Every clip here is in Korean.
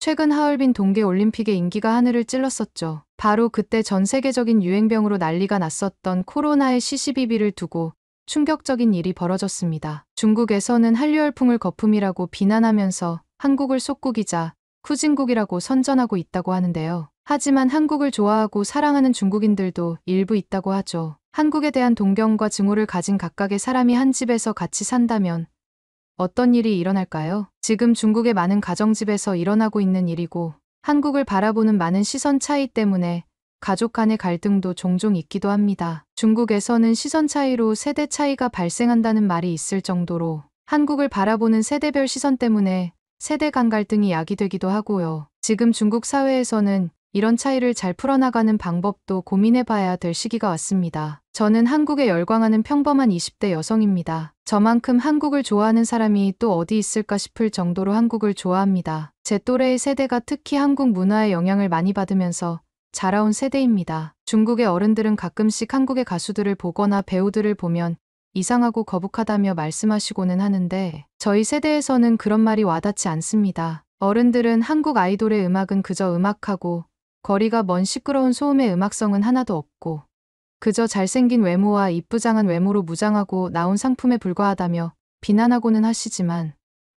최근 하얼빈 동계올림픽의 인기가 하늘을 찔렀었죠. 바로 그때 전 세계적인 유행병으로 난리가 났었던 코로나의 시시비비를 두고 충격적인 일이 벌어졌습니다. 중국에서는 한류열풍을 거품이라고 비난하면서 한국을 속국이자 후진국이라고 선전하고 있다고 하는데요. 하지만 한국을 좋아하고 사랑하는 중국인들도 일부 있다고 하죠. 한국에 대한 동경과 증오를 가진 각각의 사람이 한 집에서 같이 산다면 어떤 일이 일어날까요? 지금 중국의 많은 가정집에서 일어나고 있는 일이고 한국을 바라보는 많은 시선 차이 때문에 가족 간의 갈등도 종종 있기도 합니다. 중국에서는 시선 차이로 세대 차이가 발생한다는 말이 있을 정도로 한국을 바라보는 세대별 시선 때문에 세대 간 갈등이 야기되기도 하고요. 지금 중국 사회에서는 이런 차이를 잘 풀어나가는 방법도 고민해봐야 될 시기가 왔습니다. 저는 한국에 열광하는 평범한 20대 여성입니다. 저만큼 한국을 좋아하는 사람이 또 어디 있을까 싶을 정도로 한국을 좋아합니다. 제 또래의 세대가 특히 한국 문화의 영향을 많이 받으면서 자라온 세대입니다. 중국의 어른들은 가끔씩 한국의 가수들을 보거나 배우들을 보면 이상하고 거북하다며 말씀하시고는 하는데 저희 세대에서는 그런 말이 와닿지 않습니다. 어른들은 한국 아이돌의 음악은 그저 음악하고 거리가 먼 시끄러운 소음의 음악성은 하나도 없고 그저 잘생긴 외모와 이쁘장한 외모로 무장하고 나온 상품에 불과하다며 비난하고는 하시지만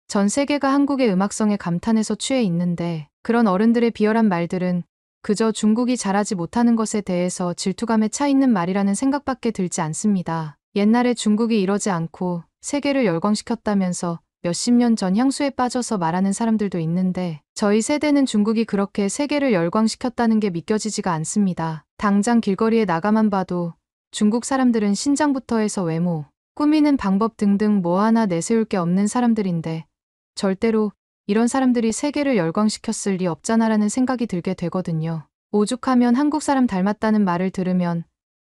전 세계가 한국의 음악성에 감탄해서 취해 있는데 그런 어른들의 비열한 말들은 그저 중국이 잘하지 못하는 것에 대해서 질투감에 차 있는 말이라는 생각밖에 들지 않습니다. 옛날에 중국이 이러지 않고 세계를 열광시켰다면서 몇십 년 전 향수에 빠져서 말하는 사람들도 있는데 저희 세대는 중국이 그렇게 세계를 열광시켰다는 게 믿겨지지가 않습니다. 당장 길거리에 나가만 봐도 중국 사람들은 신장부터 해서 외모, 꾸미는 방법 등등 뭐 하나 내세울 게 없는 사람들인데 절대로 이런 사람들이 세계를 열광시켰을 리 없잖아라는 생각이 들게 되거든요. 오죽하면 한국 사람 닮았다는 말을 들으면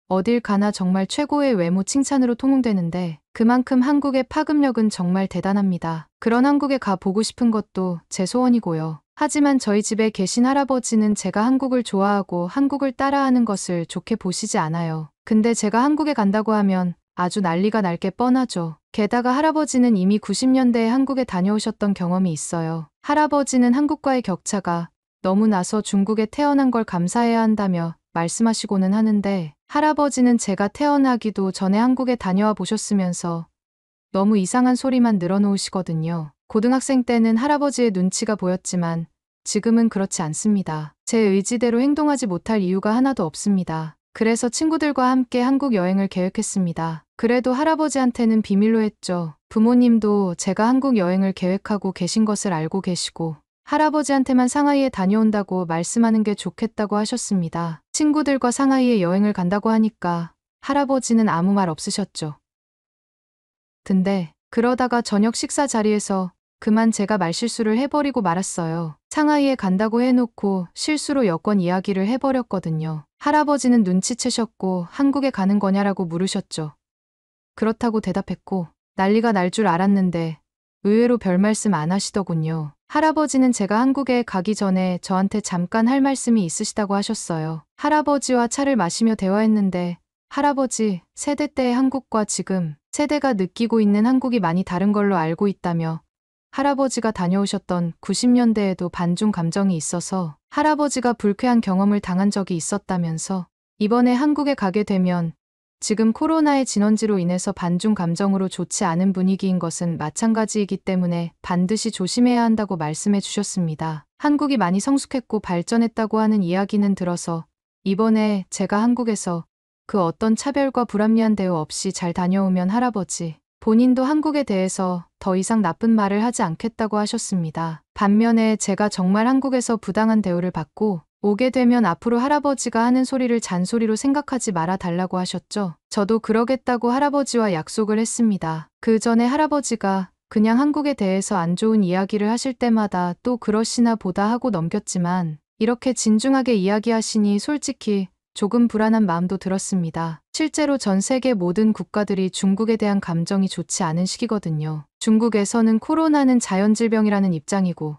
어딜 가나 정말 최고의 외모 칭찬으로 통용되는데 그만큼 한국의 파급력은 정말 대단합니다. 그런 한국에 가 보고 싶은 것도 제 소원이고요. 하지만 저희 집에 계신 할아버지는 제가 한국을 좋아하고 한국을 따라하는 것을 좋게 보시지 않아요. 근데 제가 한국에 간다고 하면 아주 난리가 날 게 뻔하죠. 게다가 할아버지는 이미 90년대에 한국에 다녀오셨던 경험이 있어요. 할아버지는 한국과의 격차가 너무 나서 중국에 태어난 걸 감사해야 한다며 말씀하시고는 하는데 할아버지는 제가 태어나기도 전에 한국에 다녀와 보셨으면서 너무 이상한 소리만 늘어놓으시거든요. 고등학생 때는 할아버지의 눈치가 보였지만 지금은 그렇지 않습니다. 제 의지대로 행동하지 못할 이유가 하나도 없습니다. 그래서 친구들과 함께 한국 여행을 계획했습니다. 그래도 할아버지한테는 비밀로 했죠. 부모님도 제가 한국 여행을 계획하고 계신 것을 알고 계시고 할아버지한테만 상하이에 다녀온다고 말씀하는 게 좋겠다고 하셨습니다. 친구들과 상하이에 여행을 간다고 하니까 할아버지는 아무 말 없으셨죠. 근데 그러다가 저녁 식사 자리에서 그만 제가 말실수를 해버리고 말았어요. 상하이에 간다고 해놓고 실수로 여권 이야기를 해버렸거든요. 할아버지는 눈치채셨고 한국에 가는 거냐라고 물으셨죠. 그렇다고 대답했고 난리가 날 줄 알았는데 의외로 별 말씀 안 하시더군요. 할아버지는 제가 한국에 가기 전에 저한테 잠깐 할 말씀이 있으시다고 하셨어요. 할아버지와 차를 마시며 대화했는데 할아버지, 세대 때의 한국과 지금 세대가 느끼고 있는 한국이 많이 다른 걸로 알고 있다며 할아버지가 다녀오셨던 90년대에도 반중 감정이 있어서 할아버지가 불쾌한 경험을 당한 적이 있었다면서 이번에 한국에 가게 되면 지금 코로나의 진원지로 인해서 반중 감정으로 좋지 않은 분위기인 것은 마찬가지이기 때문에 반드시 조심해야 한다고 말씀해 주셨습니다. 한국이 많이 성숙했고 발전했다고 하는 이야기는 들어서 이번에 제가 한국에서 그 어떤 차별과 불합리한 대우 없이 잘 다녀오면 할아버지, 본인도 한국에 대해서 더 이상 나쁜 말을 하지 않겠다고 하셨습니다. 반면에 제가 정말 한국에서 부당한 대우를 받고 오게 되면 앞으로 할아버지가 하는 소리를 잔소리로 생각하지 말아 달라고 하셨죠. 저도 그러겠다고 할아버지와 약속을 했습니다. 그 전에 할아버지가 그냥 한국에 대해서 안 좋은 이야기를 하실 때마다 또 그러시나 보다 하고 넘겼지만 이렇게 진중하게 이야기하시니 솔직히 조금 불안한 마음도 들었습니다. 실제로 전 세계 모든 국가들이 중국에 대한 감정이 좋지 않은 시기거든요. 중국에서는 코로나는 자연질병이라는 입장이고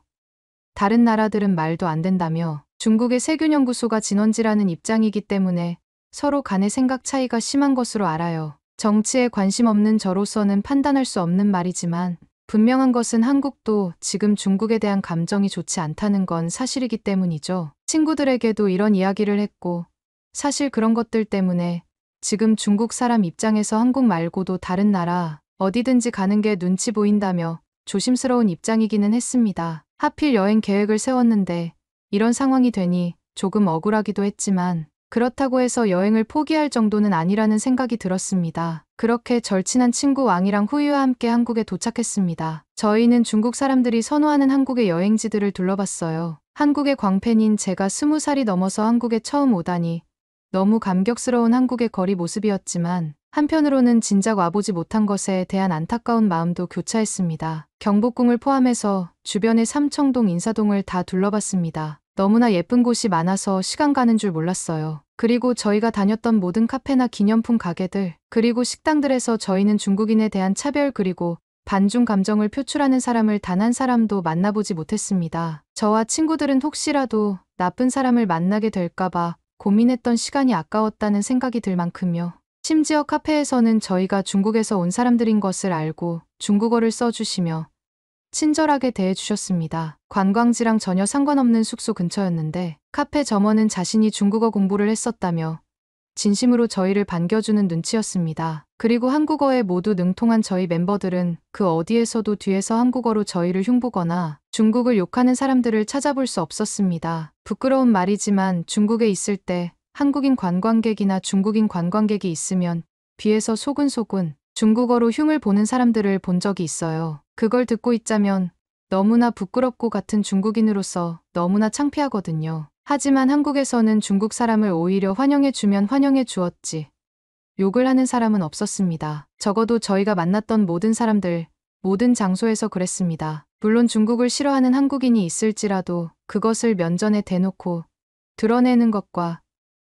다른 나라들은 말도 안 된다며 중국의 세균연구소가 진원지라는 입장이기 때문에 서로 간의 생각 차이가 심한 것으로 알아요. 정치에 관심 없는 저로서는 판단할 수 없는 말이지만 분명한 것은 한국도 지금 중국에 대한 감정이 좋지 않다는 건 사실이기 때문이죠. 친구들에게도 이런 이야기를 했고, 사실 그런 것들 때문에 지금 중국 사람 입장에서 한국 말고도 다른 나라 어디든지 가는 게 눈치 보인다며 조심스러운 입장이기는 했습니다. 하필 여행 계획을 세웠는데 이런 상황이 되니 조금 억울하기도 했지만 그렇다고 해서 여행을 포기할 정도는 아니라는 생각이 들었습니다. 그렇게 절친한 친구 왕이랑 후이와 함께 한국에 도착했습니다. 저희는 중국 사람들이 선호하는 한국의 여행지들을 둘러봤어요. 한국의 광팬인 제가 20살이 넘어서 한국에 처음 오다니 너무 감격스러운 한국의 거리 모습이었지만 한편으로는 진작 와보지 못한 것에 대한 안타까운 마음도 교차했습니다. 경복궁을 포함해서 주변의 삼청동, 인사동을 다 둘러봤습니다. 너무나 예쁜 곳이 많아서 시간 가는 줄 몰랐어요. 그리고 저희가 다녔던 모든 카페나 기념품 가게들, 그리고 식당들에서 저희는 중국인에 대한 차별 그리고 반중 감정을 표출하는 사람을 단 한 사람도 만나보지 못했습니다. 저와 친구들은 혹시라도 나쁜 사람을 만나게 될까봐 고민했던 시간이 아까웠다는 생각이 들 만큼요. 심지어 카페에서는 저희가 중국에서 온 사람들인 것을 알고 중국어를 써주시며 친절하게 대해주셨습니다. 관광지랑 전혀 상관없는 숙소 근처였는데 카페 점원은 자신이 중국어 공부를 했었다며 진심으로 저희를 반겨주는 눈치였습니다. 그리고 한국어에 모두 능통한 저희 멤버들은 그 어디에서도 뒤에서 한국어로 저희를 흉보거나 중국을 욕하는 사람들을 찾아볼 수 없었습니다. 부끄러운 말이지만 중국에 있을 때 한국인 관광객이나 중국인 관광객이 있으면 뒤에서 소근소근 중국어로 흉을 보는 사람들을 본 적이 있어요. 그걸 듣고 있자면 너무나 부끄럽고 같은 중국인으로서 너무나 창피하거든요. 하지만 한국에서는 중국 사람을 오히려 환영해주면 환영해 주었지 욕을 하는 사람은 없었습니다. 적어도 저희가 만났던 모든 사람들, 모든 장소에서 그랬습니다. 물론 중국을 싫어하는 한국인이 있을지라도 그것을 면전에 대놓고 드러내는 것과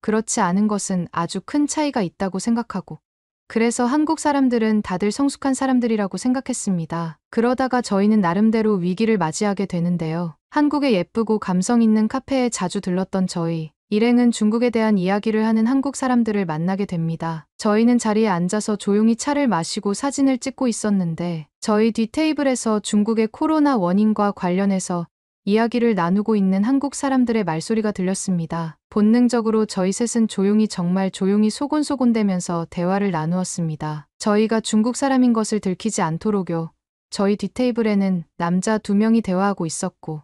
그렇지 않은 것은 아주 큰 차이가 있다고 생각하고 그래서 한국 사람들은 다들 성숙한 사람들이라고 생각했습니다. 그러다가 저희는 나름대로 위기를 맞이하게 되는데요. 한국의 예쁘고 감성 있는 카페에 자주 들렀던 저희, 일행은 중국에 대한 이야기를 하는 한국 사람들을 만나게 됩니다. 저희는 자리에 앉아서 조용히 차를 마시고 사진을 찍고 있었는데 저희 뒤 테이블에서 중국의 코로나 원인과 관련해서 이야기를 나누고 있는 한국 사람들의 말소리가 들렸습니다. 본능적으로 저희 셋은 조용히 정말 조용히 소곤소곤대면서 대화를 나누었습니다. 저희가 중국 사람인 것을 들키지 않도록요. 저희 뒷테이블에는 남자 2명이 대화하고 있었고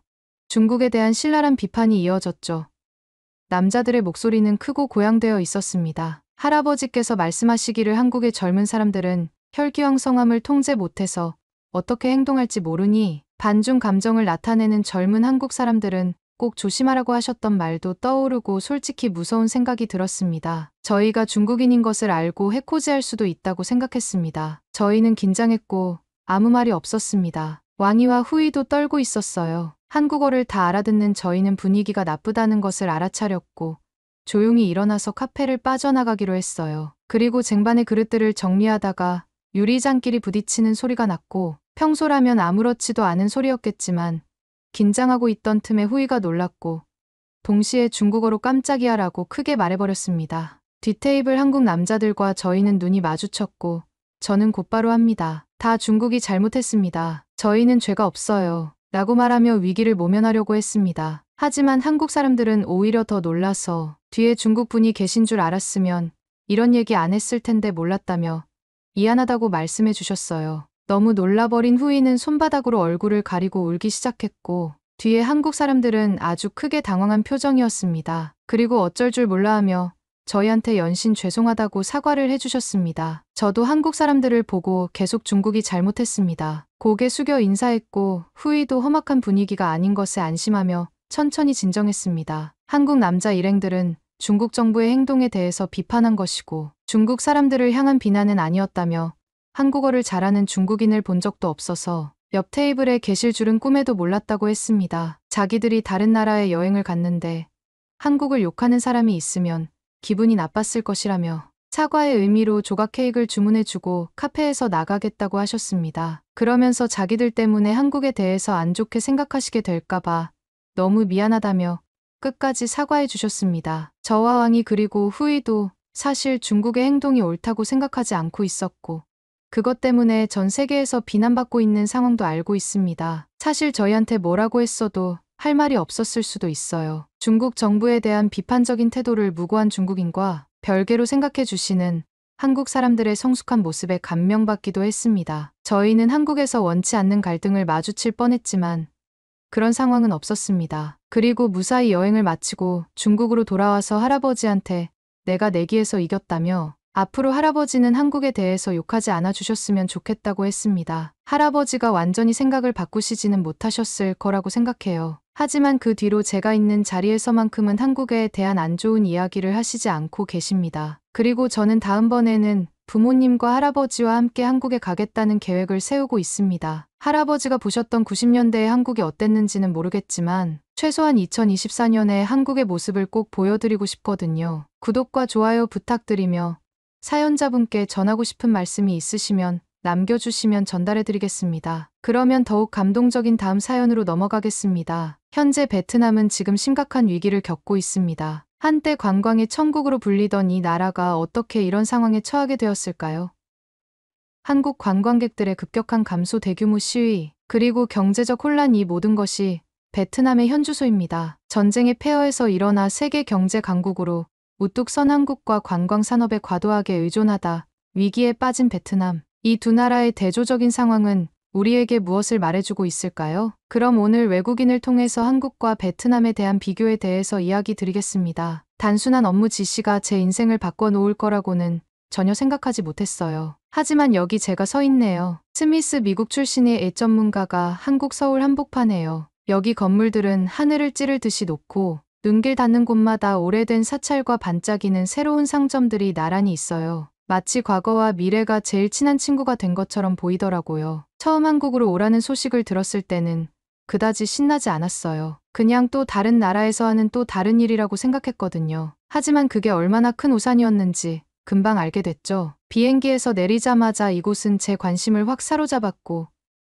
중국에 대한 신랄한 비판이 이어졌죠. 남자들의 목소리는 크고 고양되어 있었습니다. 할아버지께서 말씀하시기를 한국의 젊은 사람들은 혈기왕성함을 통제 못해서 어떻게 행동할지 모르니 반중 감정을 나타내는 젊은 한국 사람들은 꼭 조심하라고 하셨던 말도 떠오르고 솔직히 무서운 생각이 들었습니다. 저희가 중국인인 것을 알고 해코지할 수도 있다고 생각했습니다. 저희는 긴장했고 아무 말이 없었습니다. 왕이와 후이도 떨고 있었어요. 한국어를 다 알아듣는 저희는 분위기가 나쁘다는 것을 알아차렸고 조용히 일어나서 카페를 빠져나가기로 했어요. 그리고 쟁반의 그릇들을 정리하다가 유리잔끼리 부딪히는 소리가 났고 평소라면 아무렇지도 않은 소리였겠지만 긴장하고 있던 틈에 후이가 놀랐고 동시에 중국어로 깜짝이야라고 크게 말해버렸습니다. 뒷테이블 한국 남자들과 저희는 눈이 마주쳤고 저는 곧바로 합니다. 다 중국이 잘못했습니다. 저희는 죄가 없어요. 라고 말하며 위기를 모면하려고 했습니다. 하지만 한국 사람들은 오히려 더 놀라서 뒤에 중국 분이 계신 줄 알았으면 이런 얘기 안 했을 텐데 몰랐다며 미안하다고 말씀해 주셨어요. 너무 놀라버린 후이는 손바닥으로 얼굴을 가리고 울기 시작했고 뒤에 한국 사람들은 아주 크게 당황한 표정이었습니다. 그리고 어쩔 줄 몰라 하며 저희한테 연신 죄송하다고 사과를 해주셨습니다. 저도 한국 사람들을 보고 계속 중국이 잘못했습니다. 고개 숙여 인사했고 후이도 험악한 분위기가 아닌 것에 안심하며 천천히 진정했습니다. 한국 남자 일행들은 중국 정부의 행동에 대해서 비판한 것이고 중국 사람들을 향한 비난은 아니었다며 한국어를 잘하는 중국인을 본 적도 없어서 옆 테이블에 계실 줄은 꿈에도 몰랐다고 했습니다. 자기들이 다른 나라에 여행을 갔는데 한국을 욕하는 사람이 있으면 기분이 나빴을 것이라며 사과의 의미로 조각 케이크를 주문해주고 카페에서 나가겠다고 하셨습니다. 그러면서 자기들 때문에 한국에 대해서 안 좋게 생각하시게 될까봐 너무 미안하다며 끝까지 사과해 주셨습니다. 저와 왕이 그리고 후이도 사실 중국의 행동이 옳다고 생각하지 않고 있었고 그것 때문에 전 세계에서 비난받고 있는 상황도 알고 있습니다. 사실 저희한테 뭐라고 했어도 할 말이 없었을 수도 있어요. 중국 정부에 대한 비판적인 태도를 무고한 중국인과 별개로 생각해 주시는 한국 사람들의 성숙한 모습에 감명받기도 했습니다. 저희는 한국에서 원치 않는 갈등을 마주칠 뻔했지만 그런 상황은 없었습니다. 그리고 무사히 여행을 마치고 중국으로 돌아와서 할아버지한테 내가 내기에서 이겼다며 앞으로 할아버지는 한국에 대해서 욕하지 않아 주셨으면 좋겠다고 했습니다. 할아버지가 완전히 생각을 바꾸시지는 못하셨을 거라고 생각해요. 하지만 그 뒤로 제가 있는 자리에서만큼은 한국에 대한 안 좋은 이야기를 하시지 않고 계십니다. 그리고 저는 다음번에는 부모님과 할아버지와 함께 한국에 가겠다는 계획을 세우고 있습니다. 할아버지가 보셨던 90년대의 한국이 어땠는지는 모르겠지만 최소한 2024년에 한국의 모습을 꼭 보여드리고 싶거든요. 구독과 좋아요 부탁드리며 사연자분께 전하고 싶은 말씀이 있으시면 남겨주시면 전달해드리겠습니다. 그러면 더욱 감동적인 다음 사연으로 넘어가겠습니다. 현재 베트남은 지금 심각한 위기를 겪고 있습니다. 한때 관광의 천국으로 불리던 이 나라가 어떻게 이런 상황에 처하게 되었을까요? 한국 관광객들의 급격한 감소, 대규모 시위, 그리고 경제적 혼란, 이 모든 것이 베트남의 현주소입니다. 전쟁의 폐허에서 일어나 세계 경제 강국으로 우뚝 선 한국과 관광 산업에 과도하게 의존하다 위기에 빠진 베트남. 이 두 나라의 대조적인 상황은 우리에게 무엇을 말해주고 있을까요? 그럼 오늘 외국인을 통해서 한국과 베트남에 대한 비교에 대해서 이야기 드리겠습니다. 단순한 업무 지시가 제 인생을 바꿔놓을 거라고는 전혀 생각하지 못했어요. 하지만 여기 제가 서 있네요. 스미스 미국 출신의 애 전문가가 한국 서울 한복판에요. 여기 건물들은 하늘을 찌를 듯이 높고 눈길 닿는 곳마다 오래된 사찰과 반짝이는 새로운 상점들이 나란히 있어요. 마치 과거와 미래가 제일 친한 친구가 된 것처럼 보이더라고요. 처음 한국으로 오라는 소식을 들었을 때는 그다지 신나지 않았어요. 그냥 또 다른 나라에서 하는 또 다른 일이라고 생각했거든요. 하지만 그게 얼마나 큰 우산이었는지 금방 알게 됐죠. 비행기에서 내리자마자 이곳은 제 관심을 확 사로잡았고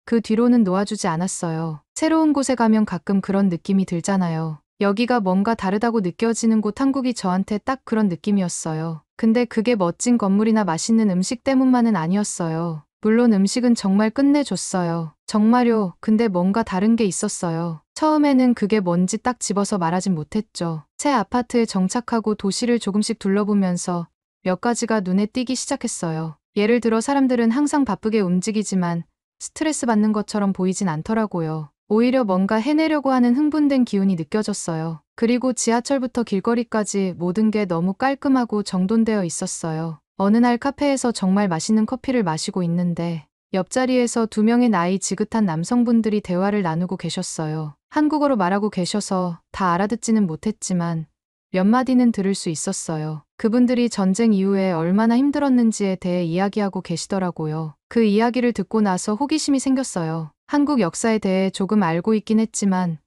그 뒤로는 놓아주지 않았어요. 새로운 곳에 가면 가끔 그런 느낌이 들잖아요. 여기가 뭔가 다르다고 느껴지는 곳, 한국이 저한테 딱 그런 느낌이었어요. 근데 그게 멋진 건물이나 맛있는 음식 때문만은 아니었어요. 물론 음식은 정말 끝내줬어요. 정말요. 근데 뭔가 다른 게 있었어요. 처음에는 그게 뭔지 딱 집어서 말하진 못했죠. 새 아파트에 정착하고 도시를 조금씩 둘러보면서 몇 가지가 눈에 띄기 시작했어요. 예를 들어 사람들은 항상 바쁘게 움직이지만 스트레스 받는 것처럼 보이진 않더라고요. 오히려 뭔가 해내려고 하는 흥분된 기운이 느껴졌어요. 그리고 지하철부터 길거리까지 모든 게 너무 깔끔하고 정돈되어 있었어요. 어느 날 카페에서 정말 맛있는 커피를 마시고 있는데 옆자리에서 두 명의 나이 지긋한 남성분들이 대화를 나누고 계셨어요. 한국어로 말하고 계셔서 다 알아듣지는 못했지만 몇 마디는 들을 수 있었어요. 그분들이 전쟁 이후에 얼마나 힘들었는지에 대해 이야기하고 계시더라고요. 그 이야기를 듣고 나서 호기심이 생겼어요. 한국 역사에 대해 조금 알고 있긴 했지만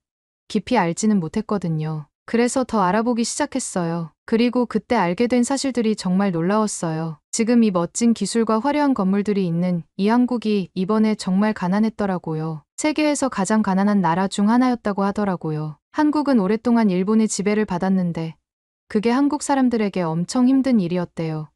깊이 알지는 못했거든요. 그래서 더 알아보기 시작했어요. 그리고 그때 알게 된 사실들이 정말 놀라웠어요. 지금 이 멋진 기술과 화려한 건물들이 있는 이 한국이 이번에 정말 가난했더라고요. 세계에서 가장 가난한 나라 중 하나였다고 하더라고요. 한국은 오랫동안 일본의 지배를 받았는데 그게 한국 사람들에게 엄청 힘든 일이었대요.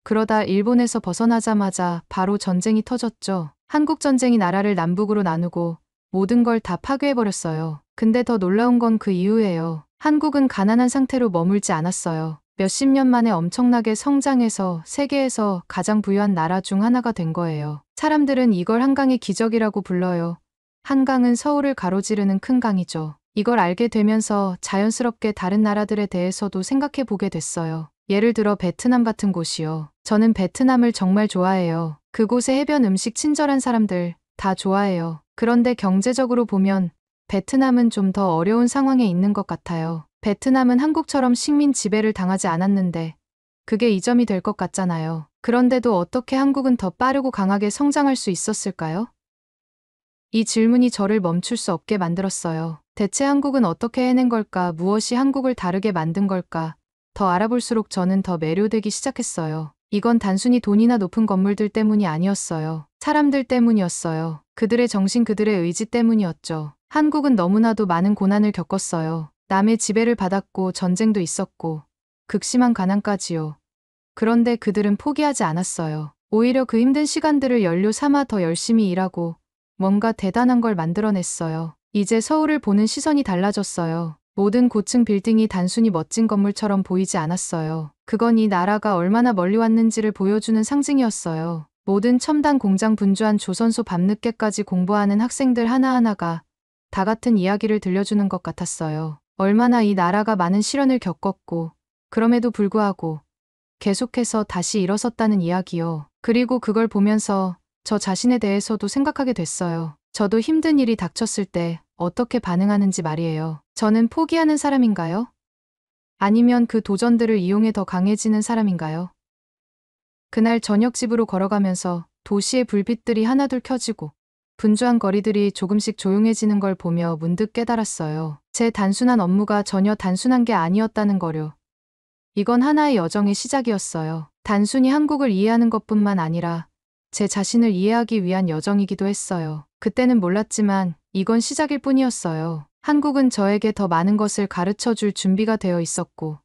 그러다 일본에서 벗어나자마자 바로 전쟁이 터졌죠. 한국 전쟁이 나라를 남북으로 나누고 모든 걸 다 파괴해버렸어요. 근데 더 놀라운 건 그 이후예요. 한국은 가난한 상태로 머물지 않았어요. 몇십 년 만에 엄청나게 성장해서 세계에서 가장 부유한 나라 중 하나가 된 거예요. 사람들은 이걸 한강의 기적이라고 불러요. 한강은 서울을 가로지르는 큰 강이죠. 이걸 알게 되면서 자연스럽게 다른 나라들에 대해서도 생각해 보게 됐어요. 예를 들어 베트남 같은 곳이요. 저는 베트남을 정말 좋아해요. 그곳의 해변, 음식, 친절한 사람들 다 좋아해요. 그런데 경제적으로 보면 베트남은 좀 더 어려운 상황에 있는 것 같아요. 베트남은 한국처럼 식민 지배를 당하지 않았는데 그게 이점이 될 것 같잖아요. 그런데도 어떻게 한국은 더 빠르고 강하게 성장할 수 있었을까요? 이 질문이 저를 멈출 수 없게 만들었어요. 대체 한국은 어떻게 해낸 걸까? 무엇이 한국을 다르게 만든 걸까? 더 알아볼수록 저는 더 매료되기 시작했어요. 이건 단순히 돈이나 높은 건물들 때문이 아니었어요. 사람들 때문이었어요. 그들의 정신, 그들의 의지 때문이었죠. 한국은 너무나도 많은 고난을 겪었어요. 남의 지배를 받았고 전쟁도 있었고 극심한 가난까지요. 그런데 그들은 포기하지 않았어요. 오히려 그 힘든 시간들을 연료 삼아 더 열심히 일하고 뭔가 대단한 걸 만들어냈어요. 이제 서울을 보는 시선이 달라졌어요. 모든 고층 빌딩이 단순히 멋진 건물처럼 보이지 않았어요. 그건 이 나라가 얼마나 멀리 왔는지를 보여주는 상징이었어요. 모든 첨단 공장 분주한 조선소 밤늦게까지 공부하는 학생들 하나하나가 다 같은 이야기를 들려주는 것 같았어요. 얼마나 이 나라가 많은 시련을 겪었고 그럼에도 불구하고 계속해서 다시 일어섰다는 이야기요. 그리고 그걸 보면서 저 자신에 대해서도 생각하게 됐어요. 저도 힘든 일이 닥쳤을 때 어떻게 반응하는지 말이에요. 저는 포기하는 사람인가요? 아니면 그 도전들을 이용해 더 강해지는 사람인가요? 그날 저녁 집으로 걸어가면서 도시의 불빛들이 하나둘 켜지고 분주한 거리들이 조금씩 조용해지는 걸 보며 문득 깨달았어요. 제 단순한 업무가 전혀 단순한 게 아니었다는 거요. 이건 하나의 여정의 시작이었어요. 단순히 한국을 이해하는 것뿐만 아니라 제 자신을 이해하기 위한 여정이기도 했어요. 그때는 몰랐지만 이건 시작일 뿐이었어요. 한국은 저에게 더 많은 것을 가르쳐 줄 준비가 되어 있었고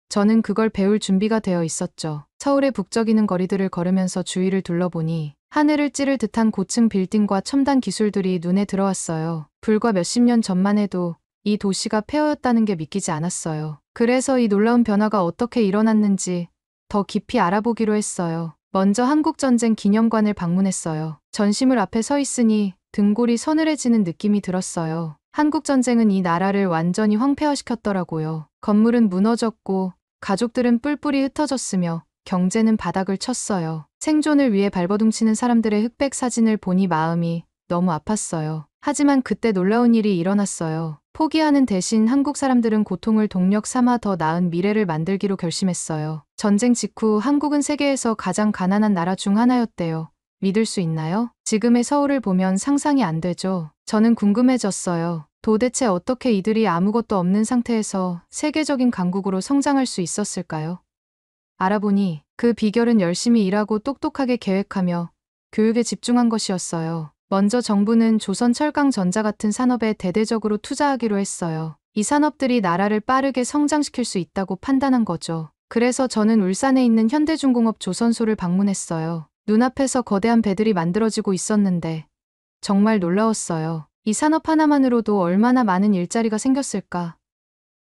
저는 그걸 배울 준비가 되어 있었죠. 서울의 북적이는 거리들을 걸으면서 주위를 둘러보니 하늘을 찌를 듯한 고층 빌딩과 첨단 기술들이 눈에 들어왔어요. 불과 몇십 년 전만 해도 이 도시가 폐허였다는 게 믿기지 않았어요. 그래서 이 놀라운 변화가 어떻게 일어났는지 더 깊이 알아보기로 했어요. 먼저 한국전쟁 기념관을 방문했어요. 전시물 앞에 서 있으니 등골이 서늘해지는 느낌이 들었어요. 한국전쟁은 이 나라를 완전히 황폐화시켰더라고요. 건물은 무너졌고 가족들은 뿔뿔이 흩어졌으며 경제는 바닥을 쳤어요. 생존을 위해 발버둥치는 사람들의 흑백 사진을 보니 마음이 너무 아팠어요. 하지만 그때 놀라운 일이 일어났어요. 포기하는 대신 한국 사람들은 고통을 동력 삼아 더 나은 미래를 만들기로 결심했어요. 전쟁 직후 한국은 세계에서 가장 가난한 나라 중 하나였대요. 믿을 수 있나요? 지금의 서울을 보면 상상이 안 되죠. 저는 궁금해졌어요. 도대체 어떻게 이들이 아무것도 없는 상태에서 세계적인 강국으로 성장할 수 있었을까요? 알아보니 그 비결은 열심히 일하고 똑똑하게 계획하며 교육에 집중한 것이었어요. 먼저 정부는 조선철강전자 같은 산업에 대대적으로 투자하기로 했어요. 이 산업들이 나라를 빠르게 성장시킬 수 있다고 판단한 거죠. 그래서 저는 울산에 있는 현대중공업 조선소를 방문했어요. 눈앞에서 거대한 배들이 만들어지고 있었는데 정말 놀라웠어요. 이 산업 하나만으로도 얼마나 많은 일자리가 생겼을까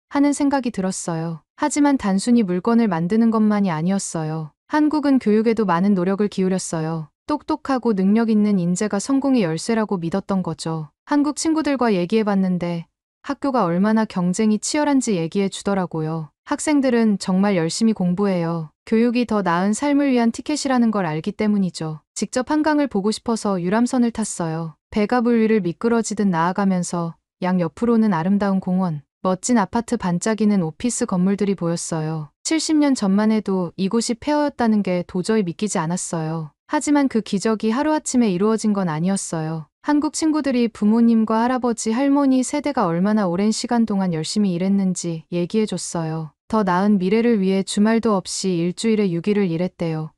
하는 생각이 들었어요. 하지만 단순히 물건을 만드는 것만이 아니었어요. 한국은 교육에도 많은 노력을 기울였어요. 똑똑하고 능력 있는 인재가 성공의 열쇠라고 믿었던 거죠. 한국 친구들과 얘기해봤는데 학교가 얼마나 경쟁이 치열한지 얘기해 주더라고요. 학생들은 정말 열심히 공부해요. 교육이 더 나은 삶을 위한 티켓이라는 걸 알기 때문이죠. 직접 한강을 보고 싶어서 유람선을 탔어요. 배가 물 위를 미끄러지듯 나아가면서 양 옆으로는 아름다운 공원, 멋진 아파트 반짝이는 오피스 건물들이 보였어요. 70년 전만 해도 이곳이 폐허였다는 게 도저히 믿기지 않았어요. 하지만 그 기적이 하루아침에 이루어진 건 아니었어요. 한국 친구들이 부모님과 할아버지, 할머니 세대가 얼마나 오랜 시간 동안 열심히 일했는지 얘기해줬어요. 더 나은 미래를 위해 주말도 없이 일주일에 6일을 일했대요.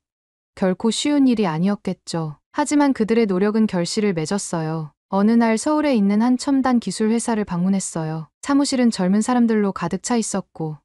결코 쉬운 일이 아니었겠죠. 하지만 그들의 노력은 결실을 맺었어요. 어느 날 서울에 있는 한 첨단 기술 회사를 방문했어요. 사무실은 젊은 사람들로 가득 차 있었고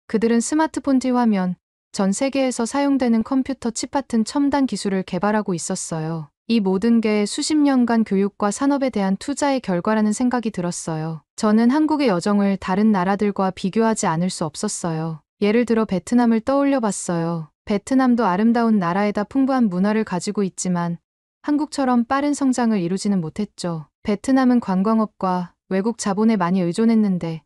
그들은 스마트폰 뒤화면, 전 세계에서 사용되는 컴퓨터 칩 같은 첨단 기술을 개발하고 있었어요. 이 모든 게 수십 년간 교육과 산업에 대한 투자의 결과라는 생각이 들었어요. 저는 한국의 여정을 다른 나라들과 비교하지 않을 수 없었어요. 예를 들어 베트남을 떠올려 봤어요. 베트남도 아름다운 나라에다 풍부한 문화를 가지고 있지만 한국처럼 빠른 성장을 이루지는 못했죠. 베트남은 관광업과 외국 자본에 많이 의존했는데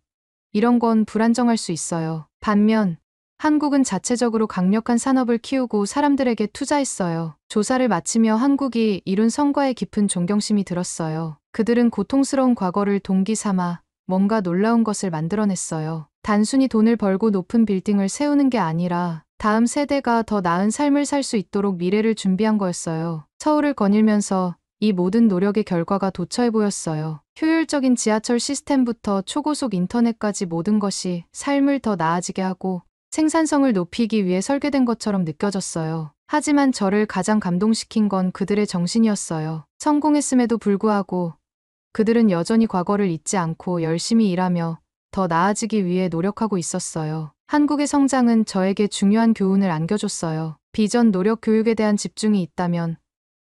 이런 건 불안정할 수 있어요. 반면 한국은 자체적으로 강력한 산업을 키우고 사람들에게 투자했어요. 조사를 마치며 한국이 이룬 성과에 깊은 존경심이 들었어요. 그들은 고통스러운 과거를 동기 삼아 뭔가 놀라운 것을 만들어냈어요. 단순히 돈을 벌고 높은 빌딩을 세우는 게 아니라 다음 세대가 더 나은 삶을 살 수 있도록 미래를 준비한 거였어요. 서울을 거닐면서 이 모든 노력의 결과가 도처해 보였어요. 효율적인 지하철 시스템부터 초고속 인터넷까지 모든 것이 삶을 더 나아지게 하고 생산성을 높이기 위해 설계된 것처럼 느껴졌어요. 하지만 저를 가장 감동시킨 건 그들의 정신이었어요. 성공했음에도 불구하고 그들은 여전히 과거를 잊지 않고 열심히 일하며 더 나아지기 위해 노력하고 있었어요. 한국의 성장은 저에게 중요한 교훈을 안겨줬어요. 비전, 노력, 교육에 대한 집중이 있다면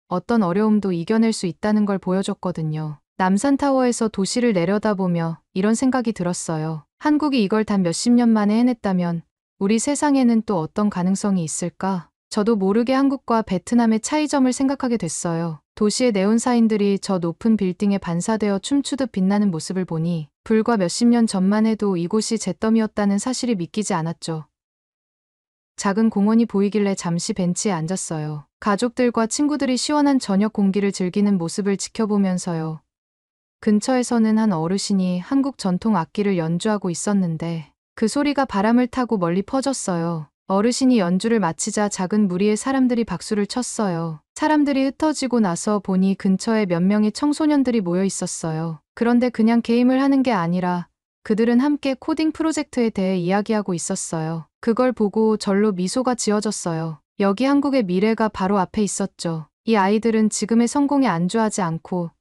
어떤 어려움도 이겨낼 수 있다는 걸 보여줬거든요. 남산타워에서 도시를 내려다보며 이런 생각이 들었어요. 한국이 이걸 단 몇십 년 만에 해냈다면 우리 세상에는 또 어떤 가능성이 있을까? 저도 모르게 한국과 베트남의 차이점을 생각하게 됐어요. 도시의 네온사인들이 저 높은 빌딩에 반사되어 춤추듯 빛나는 모습을 보니 불과 몇십 년 전만 해도 이곳이 잿더미였다는 사실이 믿기지 않았죠. 작은 공원이 보이길래 잠시 벤치에 앉았어요. 가족들과 친구들이 시원한 저녁 공기를 즐기는 모습을 지켜보면서요. 근처에서는 한 어르신이 한국 전통 악기를 연주하고 있었는데 그 소리가 바람을 타고 멀리 퍼졌어요. 어르신이 연주를 마치자 작은 무리의 사람들이 박수를 쳤어요. 사람들이 흩어지고 나서 보니 근처에 몇 명의 청소년들이 모여 있었어요. 그런데 그냥 게임을 하는 게 아니라 그들은 함께 코딩 프로젝트에 대해 이야기하고 있었어요. 그걸 보고 절로 미소가 지어졌어요. 여기 한국의 미래가 바로 앞에 있었죠. 이 아이들은 지금의 성공에 안주하지 않고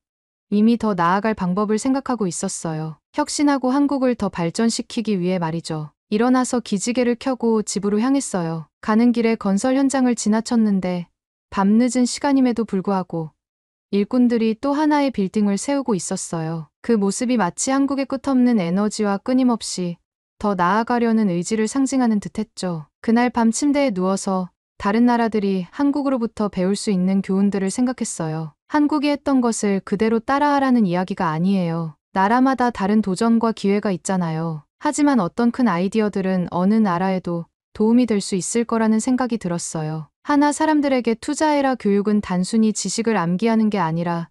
이미 더 나아갈 방법을 생각하고 있었어요. 혁신하고 한국을 더 발전시키기 위해 말이죠. 일어나서 기지개를 켜고 집으로 향했어요. 가는 길에 건설 현장을 지나쳤는데 밤늦은 시간임에도 불구하고 일꾼들이 또 하나의 빌딩을 세우고 있었어요. 그 모습이 마치 한국의 끝없는 에너지와 끊임없이 더 나아가려는 의지를 상징하는 듯했죠. 그날 밤 침대에 누워서 다른 나라들이 한국으로부터 배울 수 있는 교훈들을 생각했어요. 한국이 했던 것을 그대로 따라하라는 이야기가 아니에요. 나라마다 다른 도전과 기회가 있잖아요. 하지만 어떤 큰 아이디어들은 어느 나라에도 도움이 될 수 있을 거라는 생각이 들었어요. 하나 사람들에게 투자해라 교육은 단순히 지식을 암기하는 게 아니라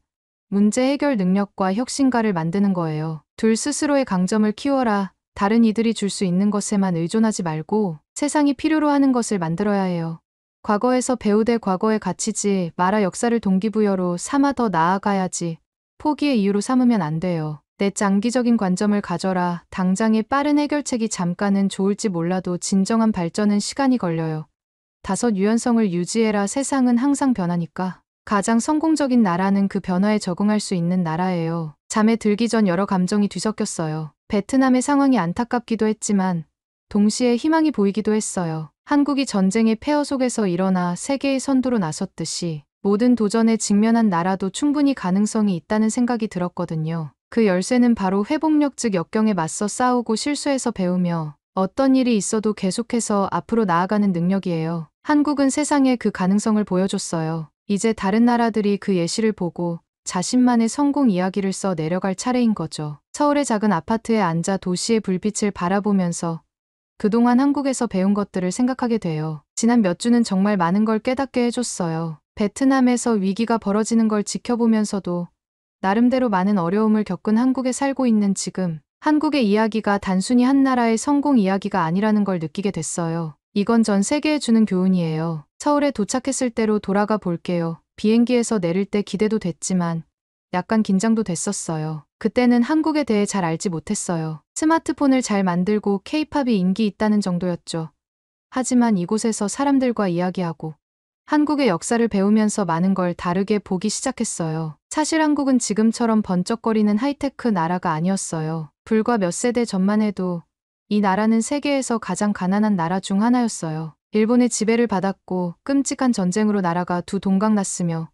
문제 해결 능력과 혁신가를 만드는 거예요. 둘 스스로의 강점을 키워라. 다른 이들이 줄 수 있는 것에만 의존하지 말고 세상이 필요로 하는 것을 만들어야 해요. 과거에서 배우되 과거에 갇히지 마라. 역사를 동기부여로 삼아 더 나아가야지 포기의 이유로 삼으면 안 돼요. 내 장기적인 관점을 가져라. 당장의 빠른 해결책이 잠깐은 좋을지 몰라도 진정한 발전은 시간이 걸려요. 5. 유연성을 유지해라. 세상은 항상 변하니까. 가장 성공적인 나라는 그 변화에 적응할 수 있는 나라예요. 잠에 들기 전 여러 감정이 뒤섞였어요. 베트남의 상황이 안타깝기도 했지만 동시에 희망이 보이기도 했어요. 한국이 전쟁의 폐허 속에서 일어나 세계의 선두로 나섰듯이 모든 도전에 직면한 나라도 충분히 가능성이 있다는 생각이 들었거든요. 그 열쇠는 바로 회복력, 즉 역경에 맞서 싸우고 실수해서 배우며 어떤 일이 있어도 계속해서 앞으로 나아가는 능력이에요. 한국은 세상에 그 가능성을 보여줬어요. 이제 다른 나라들이 그 예시를 보고 자신만의 성공 이야기를 써 내려갈 차례인 거죠. 서울의 작은 아파트에 앉아 도시의 불빛을 바라보면서 그동안 한국에서 배운 것들을 생각하게 돼요. 지난 몇 주는 정말 많은 걸 깨닫게 해줬어요. 베트남에서 위기가 벌어지는 걸 지켜보면서도 나름대로 많은 어려움을 겪은 한국에 살고 있는 지금, 한국의 이야기가 단순히 한 나라의 성공 이야기가 아니라는 걸 느끼게 됐어요. 이건 전 세계에 주는 교훈이에요. 서울에 도착했을 때로 돌아가 볼게요. 비행기에서 내릴 때 기대도 됐지만 약간 긴장도 됐었어요. 그때는 한국에 대해 잘 알지 못했어요. 스마트폰을 잘 만들고 K-팝이 인기 있다는 정도였죠. 하지만 이곳에서 사람들과 이야기하고 한국의 역사를 배우면서 많은 걸 다르게 보기 시작했어요. 사실 한국은 지금처럼 번쩍거리는 하이테크 나라가 아니었어요. 불과 몇 세대 전만 해도 이 나라는 세계에서 가장 가난한 나라 중 하나였어요. 일본의 지배를 받았고 끔찍한 전쟁으로 나라가 두 동강 났으며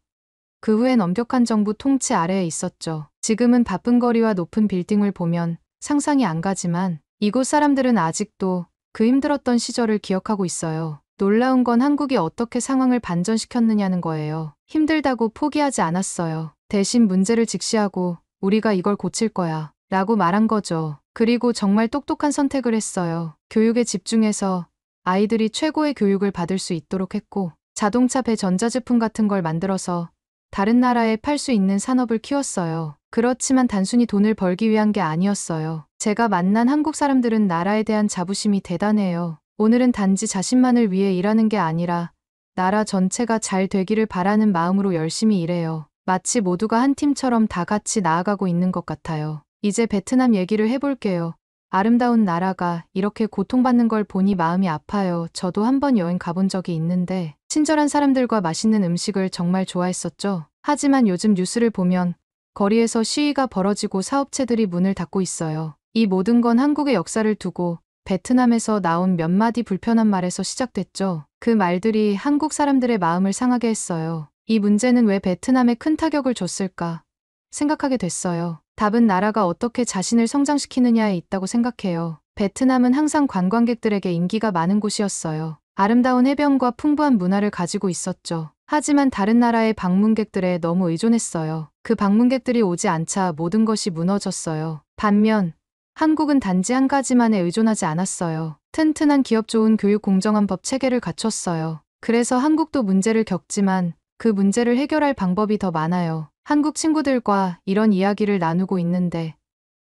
그 후엔 엄격한 정부 통치 아래에 있었죠. 지금은 바쁜 거리와 높은 빌딩을 보면 상상이 안 가지만 이곳 사람들은 아직도 그 힘들었던 시절을 기억하고 있어요. 놀라운 건 한국이 어떻게 상황을 반전시켰느냐는 거예요. 힘들다고 포기하지 않았어요. 대신 문제를 직시하고 우리가 이걸 고칠 거야 라고 말한 거죠. 그리고 정말 똑똑한 선택을 했어요. 교육에 집중해서 아이들이 최고의 교육을 받을 수 있도록 했고 자동차, 배, 전자제품 같은 걸 만들어서 다른 나라에 팔 수 있는 산업을 키웠어요. 그렇지만 단순히 돈을 벌기 위한 게 아니었어요. 제가 만난 한국 사람들은 나라에 대한 자부심이 대단해요. 오늘은 단지 자신만을 위해 일하는 게 아니라 나라 전체가 잘 되기를 바라는 마음으로 열심히 일해요. 마치 모두가 한 팀처럼 다 같이 나아가고 있는 것 같아요. 이제 베트남 얘기를 해볼게요. 아름다운 나라가 이렇게 고통받는 걸 보니 마음이 아파요. 저도 한번 여행 가본 적이 있는데 친절한 사람들과 맛있는 음식을 정말 좋아했었죠. 하지만 요즘 뉴스를 보면 거리에서 시위가 벌어지고 사업체들이 문을 닫고 있어요. 이 모든 건 한국의 역사를 두고 베트남에서 나온 몇 마디 불편한 말에서 시작됐죠. 그 말들이 한국 사람들의 마음을 상하게 했어요. 이 문제는 왜 베트남에 큰 타격을 줬을까 생각하게 됐어요. 답은 나라가 어떻게 자신을 성장시키느냐에 있다고 생각해요. 베트남은 항상 관광객들에게 인기가 많은 곳이었어요. 아름다운 해변과 풍부한 문화를 가지고 있었죠. 하지만 다른 나라의 방문객들에 너무 의존했어요. 그 방문객들이 오지 않자 모든 것이 무너졌어요. 반면 한국은 단지 한 가지만에 의존하지 않았어요. 튼튼한 기업, 좋은 교육, 공정한 법 체계를 갖췄어요. 그래서 한국도 문제를 겪지만 그 문제를 해결할 방법이 더 많아요. 한국 친구들과 이런 이야기를 나누고 있는데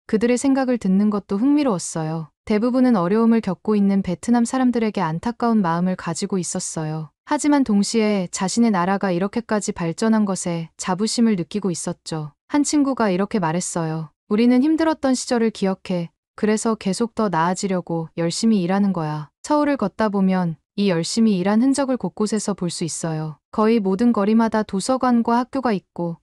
그들의 생각을 듣는 것도 흥미로웠어요. 대부분은 어려움을 겪고 있는 베트남 사람들에게 안타까운 마음을 가지고 있었어요. 하지만 동시에 자신의 나라가 이렇게까지 발전한 것에 자부심을 느끼고 있었죠. 한 친구가 이렇게 말했어요. 우리는 힘들었던 시절을 기억해. 그래서 계속 더 나아지려고 열심히 일하는 거야. 서울을 걷다 보면 이 열심히 일한 흔적을 곳곳에서 볼 수 있어요. 거의 모든 거리마다 도서관과 학교가 있고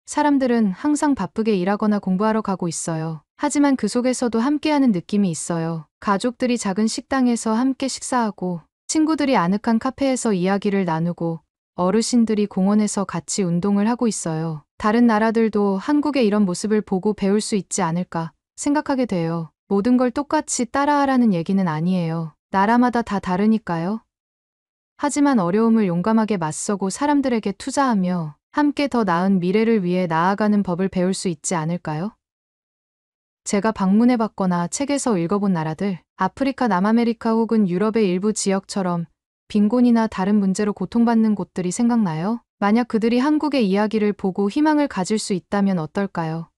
사람들은 항상 바쁘게 일하거나 공부하러 가고 있어요. 하지만 그 속에서도 함께하는 느낌이 있어요. 가족들이 작은 식당에서 함께 식사하고 친구들이 아늑한 카페에서 이야기를 나누고 어르신들이 공원에서 같이 운동을 하고 있어요. 다른 나라들도 한국의 이런 모습을 보고 배울 수 있지 않을까 생각하게 돼요. 모든 걸 똑같이 따라하라는 얘기는 아니에요. 나라마다 다 다르니까요. 하지만 어려움을 용감하게 맞서고 사람들에게 투자하며 함께 더 나은 미래를 위해 나아가는 법을 배울 수 있지 않을까요? 제가 방문해봤거나 책에서 읽어본 나라들, 아프리카, 남아메리카 혹은 유럽의 일부 지역처럼 빈곤이나 다른 문제로 고통받는 곳들이 생각나요? 만약 그들이 한국의 이야기를 보고 희망을 가질 수 있다면 어떨까요?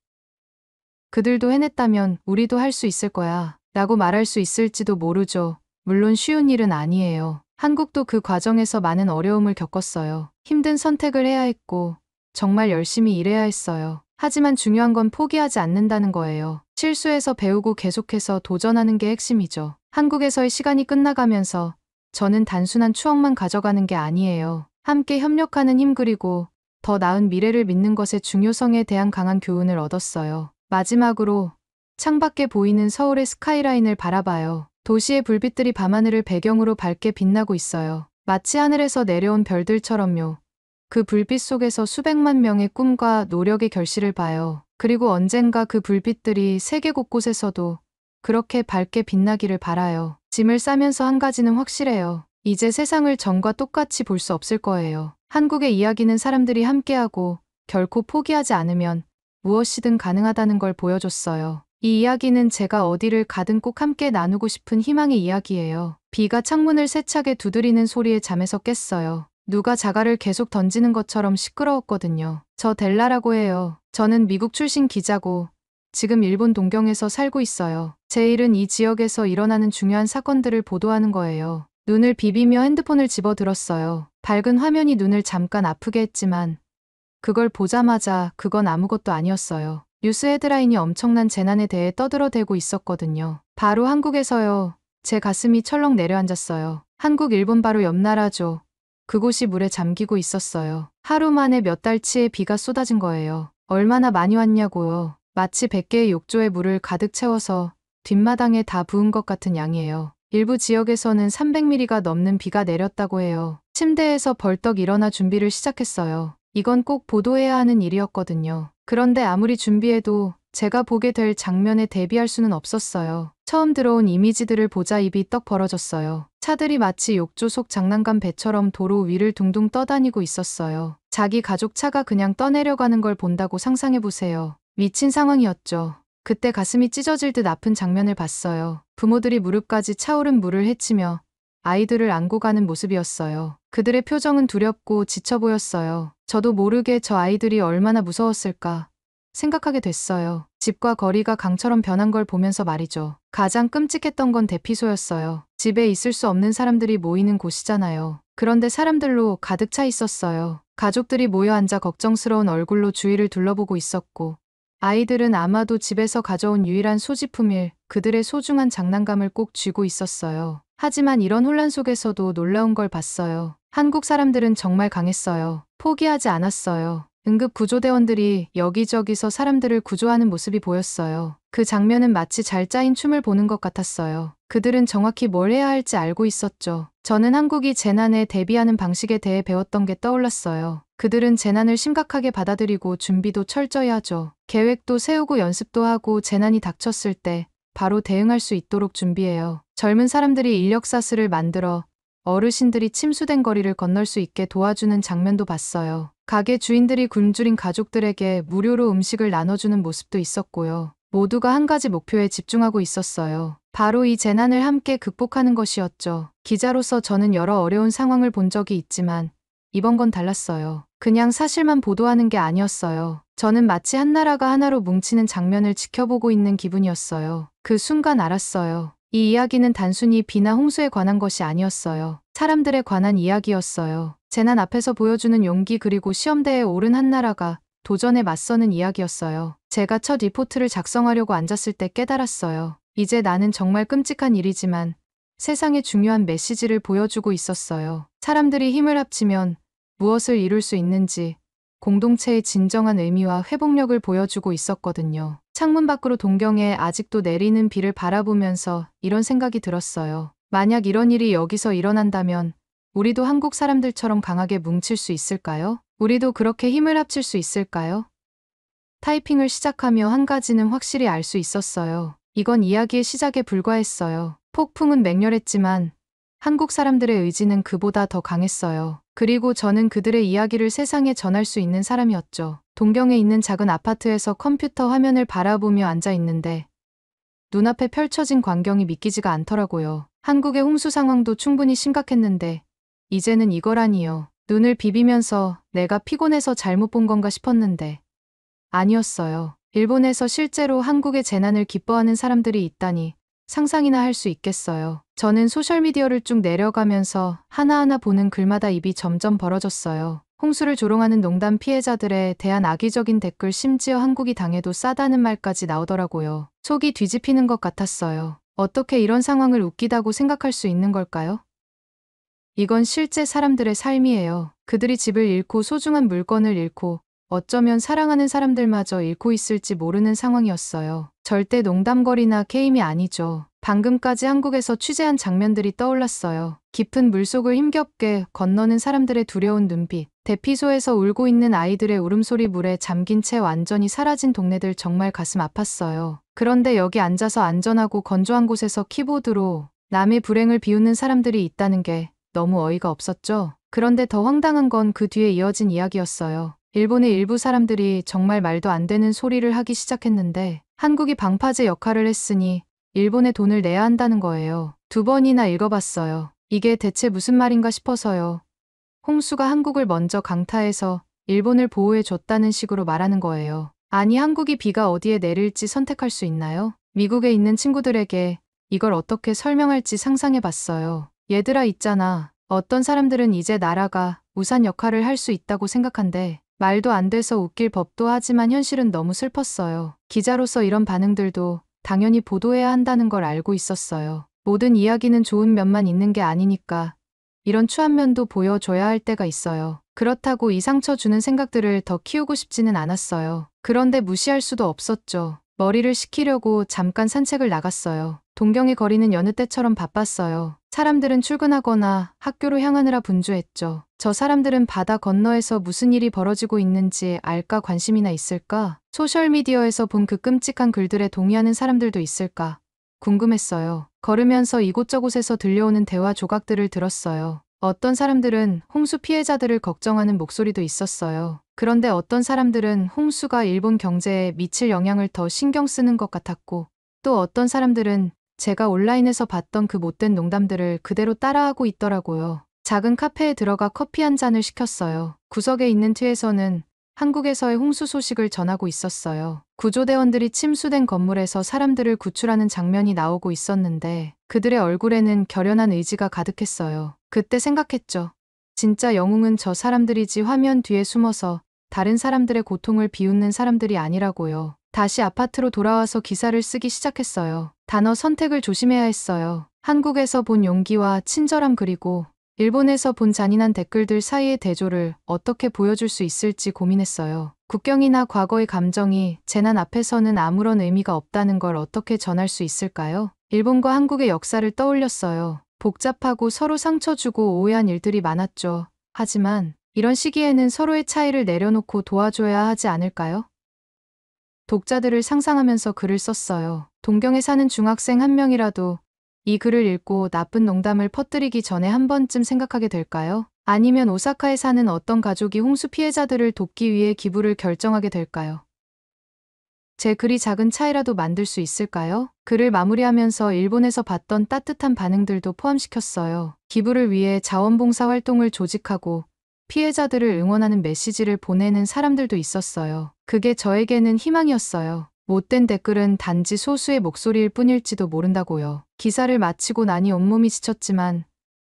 그들도 해냈다면 우리도 할 수 있을 거야 라고 말할 수 있을지도 모르죠. 물론 쉬운 일은 아니에요. 한국도 그 과정에서 많은 어려움을 겪었어요. 힘든 선택을 해야 했고 정말 열심히 일해야 했어요. 하지만 중요한 건 포기하지 않는다는 거예요. 실수해서 배우고 계속해서 도전하는 게 핵심이죠. 한국에서의 시간이 끝나가면서 저는 단순한 추억만 가져가는 게 아니에요. 함께 협력하는 힘 그리고 더 나은 미래를 믿는 것의 중요성에 대한 강한 교훈을 얻었어요. 마지막으로 창밖에 보이는 서울의 스카이라인을 바라봐요. 도시의 불빛들이 밤하늘을 배경으로 밝게 빛나고 있어요. 마치 하늘에서 내려온 별들처럼요. 그 불빛 속에서 수백만 명의 꿈과 노력의 결실을 봐요. 그리고 언젠가 그 불빛들이 세계 곳곳에서도 그렇게 밝게 빛나기를 바라요. 짐을 싸면서 한 가지는 확실해요. 이제 세상을 전과 똑같이 볼 수 없을 거예요. 한국의 이야기는 사람들이 함께하고 결코 포기하지 않으면 무엇이든 가능하다는 걸 보여줬어요. 이 이야기는 제가 어디를 가든 꼭 함께 나누고 싶은 희망의 이야기예요. 비가 창문을 세차게 두드리는 소리에 잠에서 깼어요. 누가 자갈을 계속 던지는 것처럼 시끄러웠거든요. 저 델라라고 해요. 저는 미국 출신 기자고 지금 일본 동경에서 살고 있어요. 제 일은 이 지역에서 일어나는 중요한 사건들을 보도하는 거예요. 눈을 비비며 핸드폰을 집어들었어요. 밝은 화면이 눈을 잠깐 아프게 했지만 그걸 보자마자 그건 아무것도 아니었어요. 뉴스 헤드라인이 엄청난 재난에 대해 떠들어대고 있었거든요. 바로 한국에서요. 제 가슴이 철렁 내려앉았어요. 한국, 일본 바로 옆 나라죠. 그곳이 물에 잠기고 있었어요. 하루 만에 몇 달치의 비가 쏟아진 거예요. 얼마나 많이 왔냐고요. 마치 100개의 욕조에 물을 가득 채워서 뒷마당에 다 부은 것 같은 양이에요. 일부 지역에서는 300mm가 넘는 비가 내렸다고 해요. 침대에서 벌떡 일어나 준비를 시작했어요. 이건 꼭 보도해야 하는 일이었거든요. 그런데 아무리 준비해도 제가 보게 될 장면에 대비할 수는 없었어요. 처음 들어온 이미지들을 보자 입이 떡 벌어졌어요. 차들이 마치 욕조 속 장난감 배처럼 도로 위를 둥둥 떠다니고 있었어요. 자기 가족 차가 그냥 떠내려가는 걸 본다고 상상해보세요. 미친 상황이었죠. 그때 가슴이 찢어질 듯 아픈 장면을 봤어요. 부모들이 무릎까지 차오른 물을 헤치며 아이들을 안고 가는 모습이었어요. 그들의 표정은 두렵고 지쳐 보였어요. 저도 모르게 저 아이들이 얼마나 무서웠을까 생각하게 됐어요. 집과 거리가 강처럼 변한 걸 보면서 말이죠. 가장 끔찍했던 건 대피소였어요. 집에 있을 수 없는 사람들이 모이는 곳이잖아요. 그런데 사람들로 가득 차 있었어요. 가족들이 모여 앉아 걱정스러운 얼굴로 주위를 둘러보고 있었고 아이들은 아마도 집에서 가져온 유일한 소지품일 그들의 소중한 장난감을 꼭 쥐고 있었어요. 하지만 이런 혼란 속에서도 놀라운 걸 봤어요. 한국 사람들은 정말 강했어요. 포기하지 않았어요. 응급구조대원들이 여기저기서 사람들을 구조하는 모습이 보였어요. 그 장면은 마치 잘 짜인 춤을 보는 것 같았어요. 그들은 정확히 뭘 해야 할지 알고 있었죠. 저는 한국이 재난에 대비하는 방식에 대해 배웠던 게 떠올랐어요. 그들은 재난을 심각하게 받아들이고 준비도 철저히 하죠. 계획도 세우고 연습도 하고 재난이 닥쳤을 때 바로 대응할 수 있도록 준비해요. 젊은 사람들이 인력사슬을 만들어 어르신들이 침수된 거리를 건널 수 있게 도와주는 장면도 봤어요. 가게 주인들이 굶주린 가족들에게 무료로 음식을 나눠주는 모습도 있었고요. 모두가 한 가지 목표에 집중하고 있었어요. 바로 이 재난을 함께 극복하는 것이었죠. 기자로서 저는 여러 어려운 상황을 본 적이 있지만 이번 건 달랐어요. 그냥 사실만 보도하는 게 아니었어요. 저는 마치 한 나라가 하나로 뭉치는 장면을 지켜보고 있는 기분이었어요. 그 순간 알았어요. 이 이야기는 단순히 비나 홍수에 관한 것이 아니었어요. 사람들에 관한 이야기였어요. 재난 앞에서 보여주는 용기 그리고 시험대에 오른 한 나라가 도전에 맞서는 이야기였어요. 제가 첫 리포트를 작성하려고 앉았을 때 깨달았어요. 이제 나는 정말 끔찍한 일이지만 세상에 중요한 메시지를 보여주고 있었어요. 사람들이 힘을 합치면 무엇을 이룰 수 있는지 공동체의 진정한 의미와 회복력을 보여주고 있었거든요. 창문 밖으로 동경에 아직도 내리는 비를 바라보면서 이런 생각이 들었어요. 만약 이런 일이 여기서 일어난다면 우리도 한국 사람들처럼 강하게 뭉칠 수 있을까요? 우리도 그렇게 힘을 합칠 수 있을까요? 타이핑을 시작하며 한 가지는 확실히 알 수 있었어요. 이건 이야기의 시작에 불과했어요. 폭풍은 맹렬했지만 한국 사람들의 의지는 그보다 더 강했어요. 그리고 저는 그들의 이야기를 세상에 전할 수 있는 사람이었죠. 동경에 있는 작은 아파트에서 컴퓨터 화면을 바라보며 앉아 있는데 눈앞에 펼쳐진 광경이 믿기지가 않더라고요. 한국의 홍수 상황도 충분히 심각했는데 이제는 이거라니요. 눈을 비비면서 내가 피곤해서 잘못 본 건가 싶었는데 아니었어요. 일본에서 실제로 한국의 재난을 기뻐하는 사람들이 있다니 상상이나 할 수 있겠어요. 저는 소셜미디어를 쭉 내려가면서 하나하나 보는 글마다 입이 점점 벌어졌어요. 홍수를 조롱하는 농담 피해자들에 대한 악의적인 댓글, 심지어 한국이 당해도 싸다는 말까지 나오더라고요. 속이 뒤집히는 것 같았어요. 어떻게 이런 상황을 웃기다고 생각할 수 있는 걸까요? 이건 실제 사람들의 삶이에요. 그들이 집을 잃고 소중한 물건을 잃고 어쩌면 사랑하는 사람들마저 잃고 있을지 모르는 상황이었어요. 절대 농담거리나 게임이 아니죠. 방금까지 한국에서 취재한 장면들이 떠올랐어요. 깊은 물속을 힘겹게 건너는 사람들의 두려운 눈빛, 대피소에서 울고 있는 아이들의 울음소리, 물에 잠긴 채 완전히 사라진 동네들, 정말 가슴 아팠어요. 그런데 여기 앉아서 안전하고 건조한 곳에서 키보드로 남의 불행을 비웃는 사람들이 있다는 게 너무 어이가 없었죠. 그런데 더 황당한 건 그 뒤에 이어진 이야기였어요. 일본의 일부 사람들이 정말 말도 안 되는 소리를 하기 시작했는데 한국이 방파제 역할을 했으니 일본에 돈을 내야 한다는 거예요. 2번이나 읽어봤어요. 이게 대체 무슨 말인가 싶어서요. 홍수가 한국을 먼저 강타해서 일본을 보호해줬다는 식으로 말하는 거예요. 아니, 한국이 비가 어디에 내릴지 선택할 수 있나요? 미국에 있는 친구들에게 이걸 어떻게 설명할지 상상해봤어요. 얘들아, 있잖아. 어떤 사람들은 이제 나라가 우산 역할을 할 수 있다고 생각한대. 말도 안 돼서 웃길 법도 하지만 현실은 너무 슬펐어요. 기자로서 이런 반응들도 당연히 보도해야 한다는 걸 알고 있었어요. 모든 이야기는 좋은 면만 있는 게 아니니까 이런 추한 면도 보여줘야 할 때가 있어요. 그렇다고 이 상처 주는 생각들을 더 키우고 싶지는 않았어요. 그런데 무시할 수도 없었죠. 머리를 식히려고 잠깐 산책을 나갔어요. 동경의 거리는 여느 때처럼 바빴어요. 사람들은 출근하거나 학교로 향하느라 분주했죠. 저 사람들은 바다 건너에서 무슨 일이 벌어지고 있는지 알까, 관심이나 있을까? 소셜미디어에서 본 그 끔찍한 글들에 동의하는 사람들도 있을까? 궁금했어요. 걸으면서 이곳저곳에서 들려오는 대화 조각들을 들었어요. 어떤 사람들은 홍수 피해자들을 걱정하는 목소리도 있었어요. 그런데 어떤 사람들은 홍수가 일본 경제에 미칠 영향을 더 신경 쓰는 것 같았고, 또 어떤 사람들은 제가 온라인에서 봤던 그 못된 농담들을 그대로 따라하고 있더라고요. 작은 카페에 들어가 커피 한 잔을 시켰어요. 구석에 있는 트에서는 한국에서의 홍수 소식을 전하고 있었어요. 구조대원들이 침수된 건물에서 사람들을 구출하는 장면이 나오고 있었는데 그들의 얼굴에는 결연한 의지가 가득했어요. 그때 생각했죠. 진짜 영웅은 저 사람들이지, 화면 뒤에 숨어서 다른 사람들의 고통을 비웃는 사람들이 아니라고요. 다시 아파트로 돌아와서 기사를 쓰기 시작했어요. 단어 선택을 조심해야 했어요. 한국에서 본 용기와 친절함, 그리고 일본에서 본 잔인한 댓글들 사이의 대조를 어떻게 보여줄 수 있을지 고민했어요. 국경이나 과거의 감정이 재난 앞에서는 아무런 의미가 없다는 걸 어떻게 전할 수 있을까요? 일본과 한국의 역사를 떠올렸어요. 복잡하고 서로 상처 주고 오해한 일들이 많았죠. 하지만 이런 시기에는 서로의 차이를 내려놓고 도와줘야 하지 않을까요? 독자들을 상상하면서 글을 썼어요. 동경에 사는 중학생 한 명이라도 이 글을 읽고 나쁜 농담을 퍼뜨리기 전에 한 번쯤 생각하게 될까요? 아니면 오사카에 사는 어떤 가족이 홍수 피해자들을 돕기 위해 기부를 결정하게 될까요? 제 글이 작은 차이라도 만들 수 있을까요? 글을 마무리하면서 일본에서 봤던 따뜻한 반응들도 포함시켰어요. 기부를 위해 자원봉사 활동을 조직하고 피해자들을 응원하는 메시지를 보내는 사람들도 있었어요. 그게 저에게는 희망이었어요. 못된 댓글은 단지 소수의 목소리일 뿐일지도 모른다고요. 기사를 마치고 나니 온몸이 지쳤지만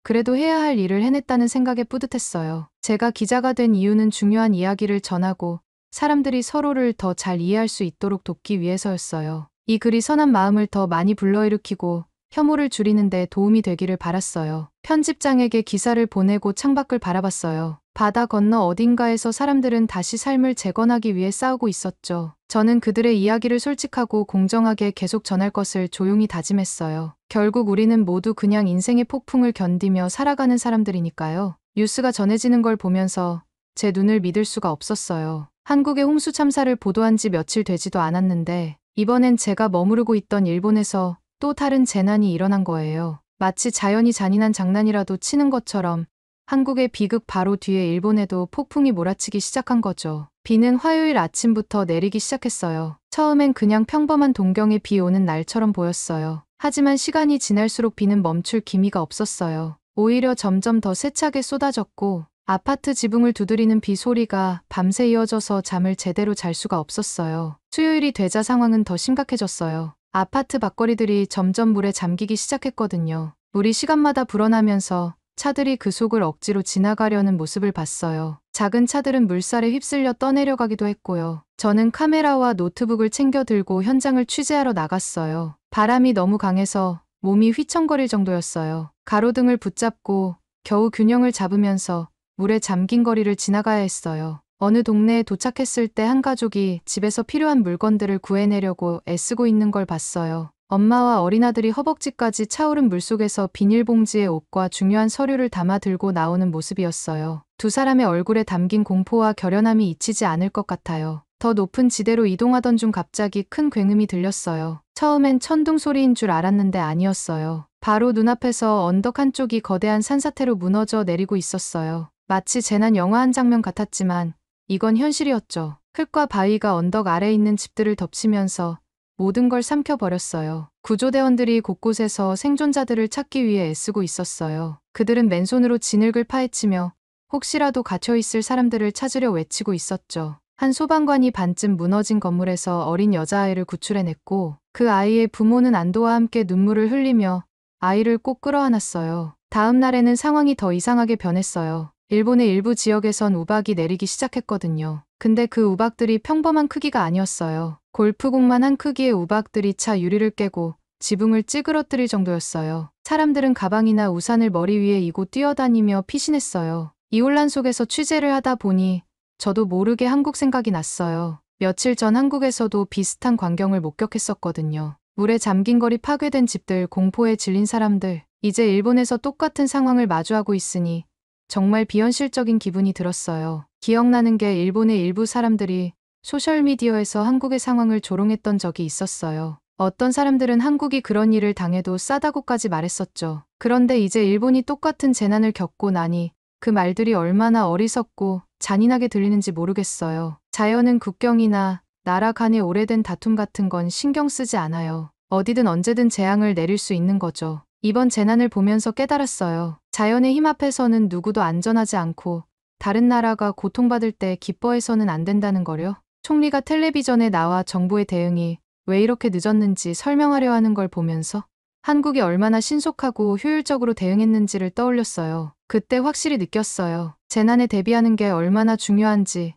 그래도 해야 할 일을 해냈다는 생각에 뿌듯했어요. 제가 기자가 된 이유는 중요한 이야기를 전하고 사람들이 서로를 더 잘 이해할 수 있도록 돕기 위해서였어요. 이 글이 선한 마음을 더 많이 불러일으키고 혐오를 줄이는 데 도움이 되기를 바랐어요. 편집장에게 기사를 보내고 창밖을 바라봤어요. 바다 건너 어딘가에서 사람들은 다시 삶을 재건하기 위해 싸우고 있었죠. 저는 그들의 이야기를 솔직하고 공정하게 계속 전할 것을 조용히 다짐했어요. 결국 우리는 모두 그냥 인생의 폭풍을 견디며 살아가는 사람들이니까요. 뉴스가 전해지는 걸 보면서 제 눈을 믿을 수가 없었어요. 한국의 홍수 참사를 보도한 지 며칠 되지도 않았는데 이번엔 제가 머무르고 있던 일본에서 또 다른 재난이 일어난 거예요. 마치 자연이 잔인한 장난이라도 치는 것처럼 한국의 비극 바로 뒤에 일본에도 폭풍이 몰아치기 시작한 거죠. 비는 화요일 아침부터 내리기 시작했어요. 처음엔 그냥 평범한 동경에 비 오는 날처럼 보였어요. 하지만 시간이 지날수록 비는 멈출 기미가 없었어요. 오히려 점점 더 세차게 쏟아졌고 아파트 지붕을 두드리는 비 소리가 밤새 이어져서 잠을 제대로 잘 수가 없었어요. 수요일이 되자 상황은 더 심각해졌어요. 아파트 밖거리들이 점점 물에 잠기기 시작했거든요. 물이 시간마다 불어나면서 차들이 그 속을 억지로 지나가려는 모습을 봤어요. 작은 차들은 물살에 휩쓸려 떠내려가기도 했고요. 저는 카메라와 노트북을 챙겨 들고 현장을 취재하러 나갔어요. 바람이 너무 강해서 몸이 휘청거릴 정도였어요. 가로등을 붙잡고 겨우 균형을 잡으면서 물에 잠긴 거리를 지나가야 했어요. 어느 동네에 도착했을 때 한 가족이 집에서 필요한 물건들을 구해내려고 애쓰고 있는 걸 봤어요. 엄마와 어린아들이 허벅지까지 차오른 물속에서 비닐봉지에 옷과 중요한 서류를 담아 들고 나오는 모습이었어요. 두 사람의 얼굴에 담긴 공포와 결연함이 잊히지 않을 것 같아요. 더 높은 지대로 이동하던 중 갑자기 큰 굉음이 들렸어요. 처음엔 천둥 소리인 줄 알았는데 아니었어요. 바로 눈앞에서 언덕 한쪽이 거대한 산사태로 무너져 내리고 있었어요. 마치 재난 영화 한 장면 같았지만 이건 현실이었죠. 흙과 바위가 언덕 아래에 있는 집들을 덮치면서 모든 걸 삼켜버렸어요. 구조대원들이 곳곳에서 생존자들을 찾기 위해 애쓰고 있었어요. 그들은 맨손으로 진흙을 파헤치며 혹시라도 갇혀있을 사람들을 찾으려 외치고 있었죠. 한 소방관이 반쯤 무너진 건물에서 어린 여자아이를 구출해냈고 그 아이의 부모는 안도와 함께 눈물을 흘리며 아이를 꼭 끌어안았어요. 다음 날에는 상황이 더 이상하게 변했어요. 일본의 일부 지역에선 우박이 내리기 시작했거든요. 근데 그 우박들이 평범한 크기가 아니었어요. 골프공만 한 크기의 우박들이 차 유리를 깨고 지붕을 찌그러뜨릴 정도였어요. 사람들은 가방이나 우산을 머리 위에 이고 뛰어다니며 피신했어요. 이 혼란 속에서 취재를 하다 보니 저도 모르게 한국 생각이 났어요. 며칠 전 한국에서도 비슷한 광경을 목격했었거든요. 물에 잠긴 거리, 파괴된 집들, 공포에 질린 사람들. 이제 일본에서 똑같은 상황을 마주하고 있으니 정말 비현실적인 기분이 들었어요. 기억나는 게 일본의 일부 사람들이 소셜미디어에서 한국의 상황을 조롱했던 적이 있었어요. 어떤 사람들은 한국이 그런 일을 당해도 싸다고까지 말했었죠. 그런데 이제 일본이 똑같은 재난을 겪고 나니 그 말들이 얼마나 어리석고 잔인하게 들리는지 모르겠어요. 자연은 국경이나 나라 간의 오래된 다툼 같은 건 신경 쓰지 않아요. 어디든 언제든 재앙을 내릴 수 있는 거죠. 이번 재난을 보면서 깨달았어요. 자연의 힘 앞에서는 누구도 안전하지 않고 다른 나라가 고통받을 때 기뻐해서는 안 된다는 거요. 총리가 텔레비전에 나와 정부의 대응이 왜 이렇게 늦었는지 설명하려 하는 걸 보면서 한국이 얼마나 신속하고 효율적으로 대응했는지를 떠올렸어요. 그때 확실히 느꼈어요. 재난에 대비하는 게 얼마나 중요한지.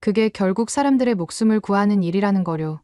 그게 결국 사람들의 목숨을 구하는 일이라는 거요.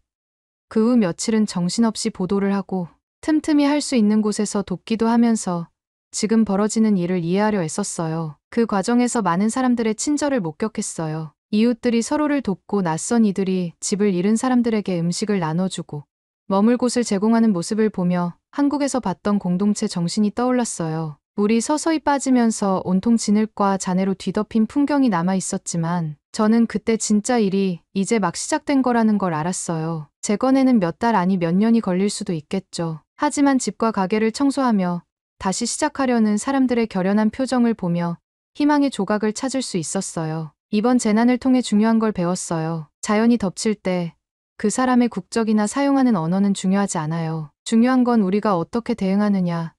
그 후 며칠은 정신없이 보도를 하고 틈틈이 할 수 있는 곳에서 돕기도 하면서 지금 벌어지는 일을 이해하려 애썼어요. 그 과정에서 많은 사람들의 친절을 목격했어요. 이웃들이 서로를 돕고 낯선 이들이 집을 잃은 사람들에게 음식을 나눠주고 머물 곳을 제공하는 모습을 보며 한국에서 봤던 공동체 정신이 떠올랐어요. 물이 서서히 빠지면서 온통 진흙과 잔해로 뒤덮인 풍경이 남아 있었지만 저는 그때 진짜 일이 이제 막 시작된 거라는 걸 알았어요. 재건에는 몇 달 아니 몇 년이 걸릴 수도 있겠죠. 하지만 집과 가게를 청소하며 다시 시작하려는 사람들의 결연한 표정을 보며 희망의 조각을 찾을 수 있었어요. 이번 재난을 통해 중요한 걸 배웠어요. 자연이 덮칠 때 그 사람의 국적이나 사용하는 언어는 중요하지 않아요. 중요한 건 우리가 어떻게 대응하느냐,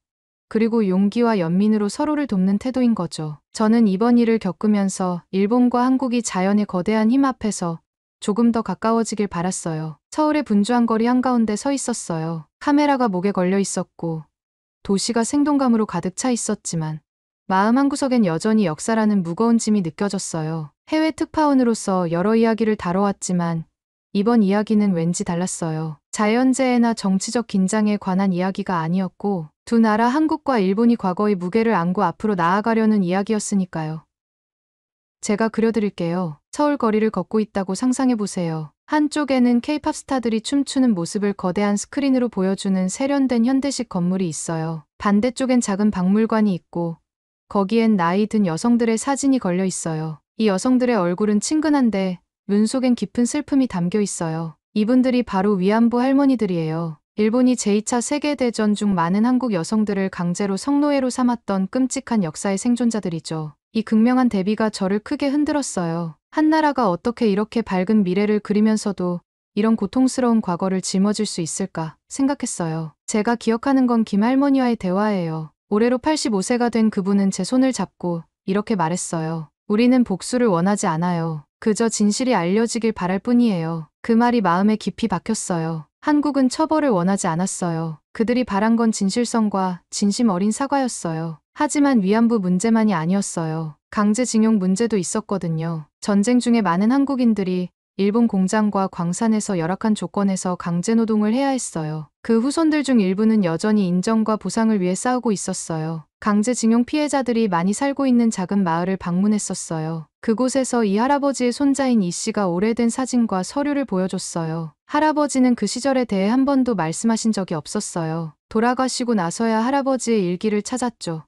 그리고 용기와 연민으로 서로를 돕는 태도인 거죠. 저는 이번 일을 겪으면서 일본과 한국이 자연의 거대한 힘 앞에서 조금 더 가까워지길 바랐어요. 서울의 분주한 거리 한가운데 서 있었어요. 카메라가 목에 걸려 있었고 도시가 생동감으로 가득 차 있었지만 마음 한구석엔 여전히 역사라는 무거운 짐이 느껴졌어요. 해외 특파원으로서 여러 이야기를 다뤄왔지만 이번 이야기는 왠지 달랐어요. 자연재해나 정치적 긴장에 관한 이야기가 아니었고 두 나라 한국과 일본이 과거의 무게를 안고 앞으로 나아가려는 이야기였으니까요. 제가 그려드릴게요. 서울 거리를 걷고 있다고 상상해보세요. 한쪽에는 K-팝 스타들이 춤추는 모습을 거대한 스크린으로 보여주는 세련된 현대식 건물이 있어요. 반대쪽엔 작은 박물관이 있고 거기엔 나이 든 여성들의 사진이 걸려 있어요. 이 여성들의 얼굴은 친근한데 눈 속엔 깊은 슬픔이 담겨 있어요. 이분들이 바로 위안부 할머니들이에요. 일본이 제2차 세계대전 중 많은 한국 여성들을 강제로 성노예로 삼았던 끔찍한 역사의 생존자들이죠. 이 극명한 대비가 저를 크게 흔들었어요. 한 나라가 어떻게 이렇게 밝은 미래를 그리면서도 이런 고통스러운 과거를 짊어질 수 있을까 생각했어요. 제가 기억하는 건 김 할머니와의 대화예요. 올해로 85세가 된 그분은 제 손을 잡고 이렇게 말했어요. 우리는 복수를 원하지 않아요. 그저 진실이 알려지길 바랄 뿐이에요. 그 말이 마음에 깊이 박혔어요. 한국은 처벌을 원하지 않았어요. 그들이 바란 건 진실성과 진심 어린 사과였어요. 하지만 위안부 문제만이 아니었어요. 강제징용 문제도 있었거든요. 전쟁 중에 많은 한국인들이 일본 공장과 광산에서 열악한 조건에서 강제노동을 해야 했어요. 그 후손들 중 일부는 여전히 인정과 보상을 위해 싸우고 있었어요. 강제징용 피해자들이 많이 살고 있는 작은 마을을 방문했었어요. 그곳에서 이 할아버지의 손자인 이 씨가 오래된 사진과 서류를 보여줬어요. 할아버지는 그 시절에 대해 한 번도 말씀하신 적이 없었어요. 돌아가시고 나서야 할아버지의 일기를 찾았죠.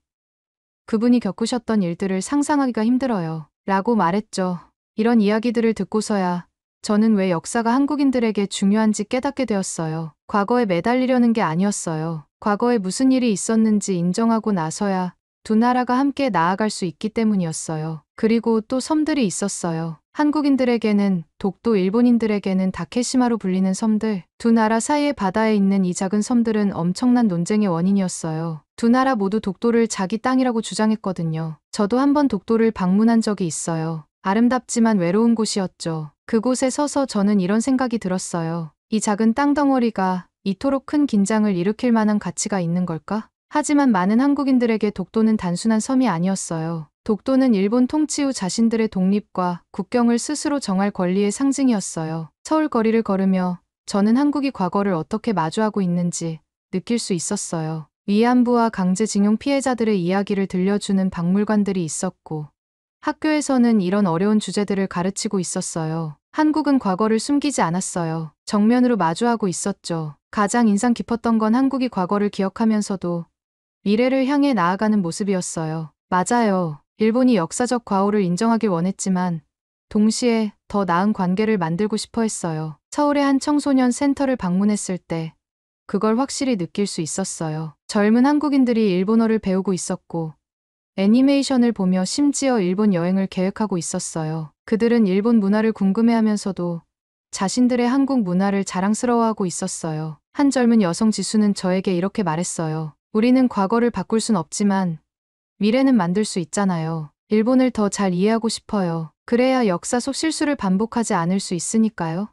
그분이 겪으셨던 일들을 상상하기가 힘들어요. 라고 말했죠. 이런 이야기들을 듣고서야 저는 왜 역사가 한국인들에게 중요한지 깨닫게 되었어요. 과거에 매달리려는 게 아니었어요. 과거에 무슨 일이 있었는지 인정하고 나서야 두 나라가 함께 나아갈 수 있기 때문이었어요. 그리고 또 섬들이 있었어요. 한국인들에게는 독도, 일본인들에게는 다케시마로 불리는 섬들, 두 나라 사이의 바다에 있는 이 작은 섬들은 엄청난 논쟁의 원인이었어요. 두 나라 모두 독도를 자기 땅이라고 주장했거든요. 저도 한번 독도를 방문한 적이 있어요. 아름답지만 외로운 곳이었죠. 그곳에 서서 저는 이런 생각이 들었어요. 이 작은 땅덩어리가 이토록 큰 긴장을 일으킬 만한 가치가 있는 걸까? 하지만 많은 한국인들에게 독도는 단순한 섬이 아니었어요. 독도는 일본 통치 후 자신들의 독립과 국경을 스스로 정할 권리의 상징이었어요. 서울 거리를 걸으며 저는 한국이 과거를 어떻게 마주하고 있는지 느낄 수 있었어요. 위안부와 강제징용 피해자들의 이야기를 들려주는 박물관들이 있었고 학교에서는 이런 어려운 주제들을 가르치고 있었어요. 한국은 과거를 숨기지 않았어요. 정면으로 마주하고 있었죠. 가장 인상 깊었던 건 한국이 과거를 기억하면서도 미래를 향해 나아가는 모습이었어요. 맞아요. 일본이 역사적 과오를 인정하길 원했지만 동시에 더 나은 관계를 만들고 싶어 했어요. 서울의 한 청소년 센터를 방문했을 때 그걸 확실히 느낄 수 있었어요. 젊은 한국인들이 일본어를 배우고 있었고 애니메이션을 보며 심지어 일본 여행을 계획하고 있었어요. 그들은 일본 문화를 궁금해하면서도 자신들의 한국 문화를 자랑스러워하고 있었어요. 한 젊은 여성 지수는 저에게 이렇게 말했어요. 우리는 과거를 바꿀 순 없지만 미래는 만들 수 있잖아요. 일본을 더 잘 이해하고 싶어요. 그래야 역사 속 실수를 반복하지 않을 수 있으니까요.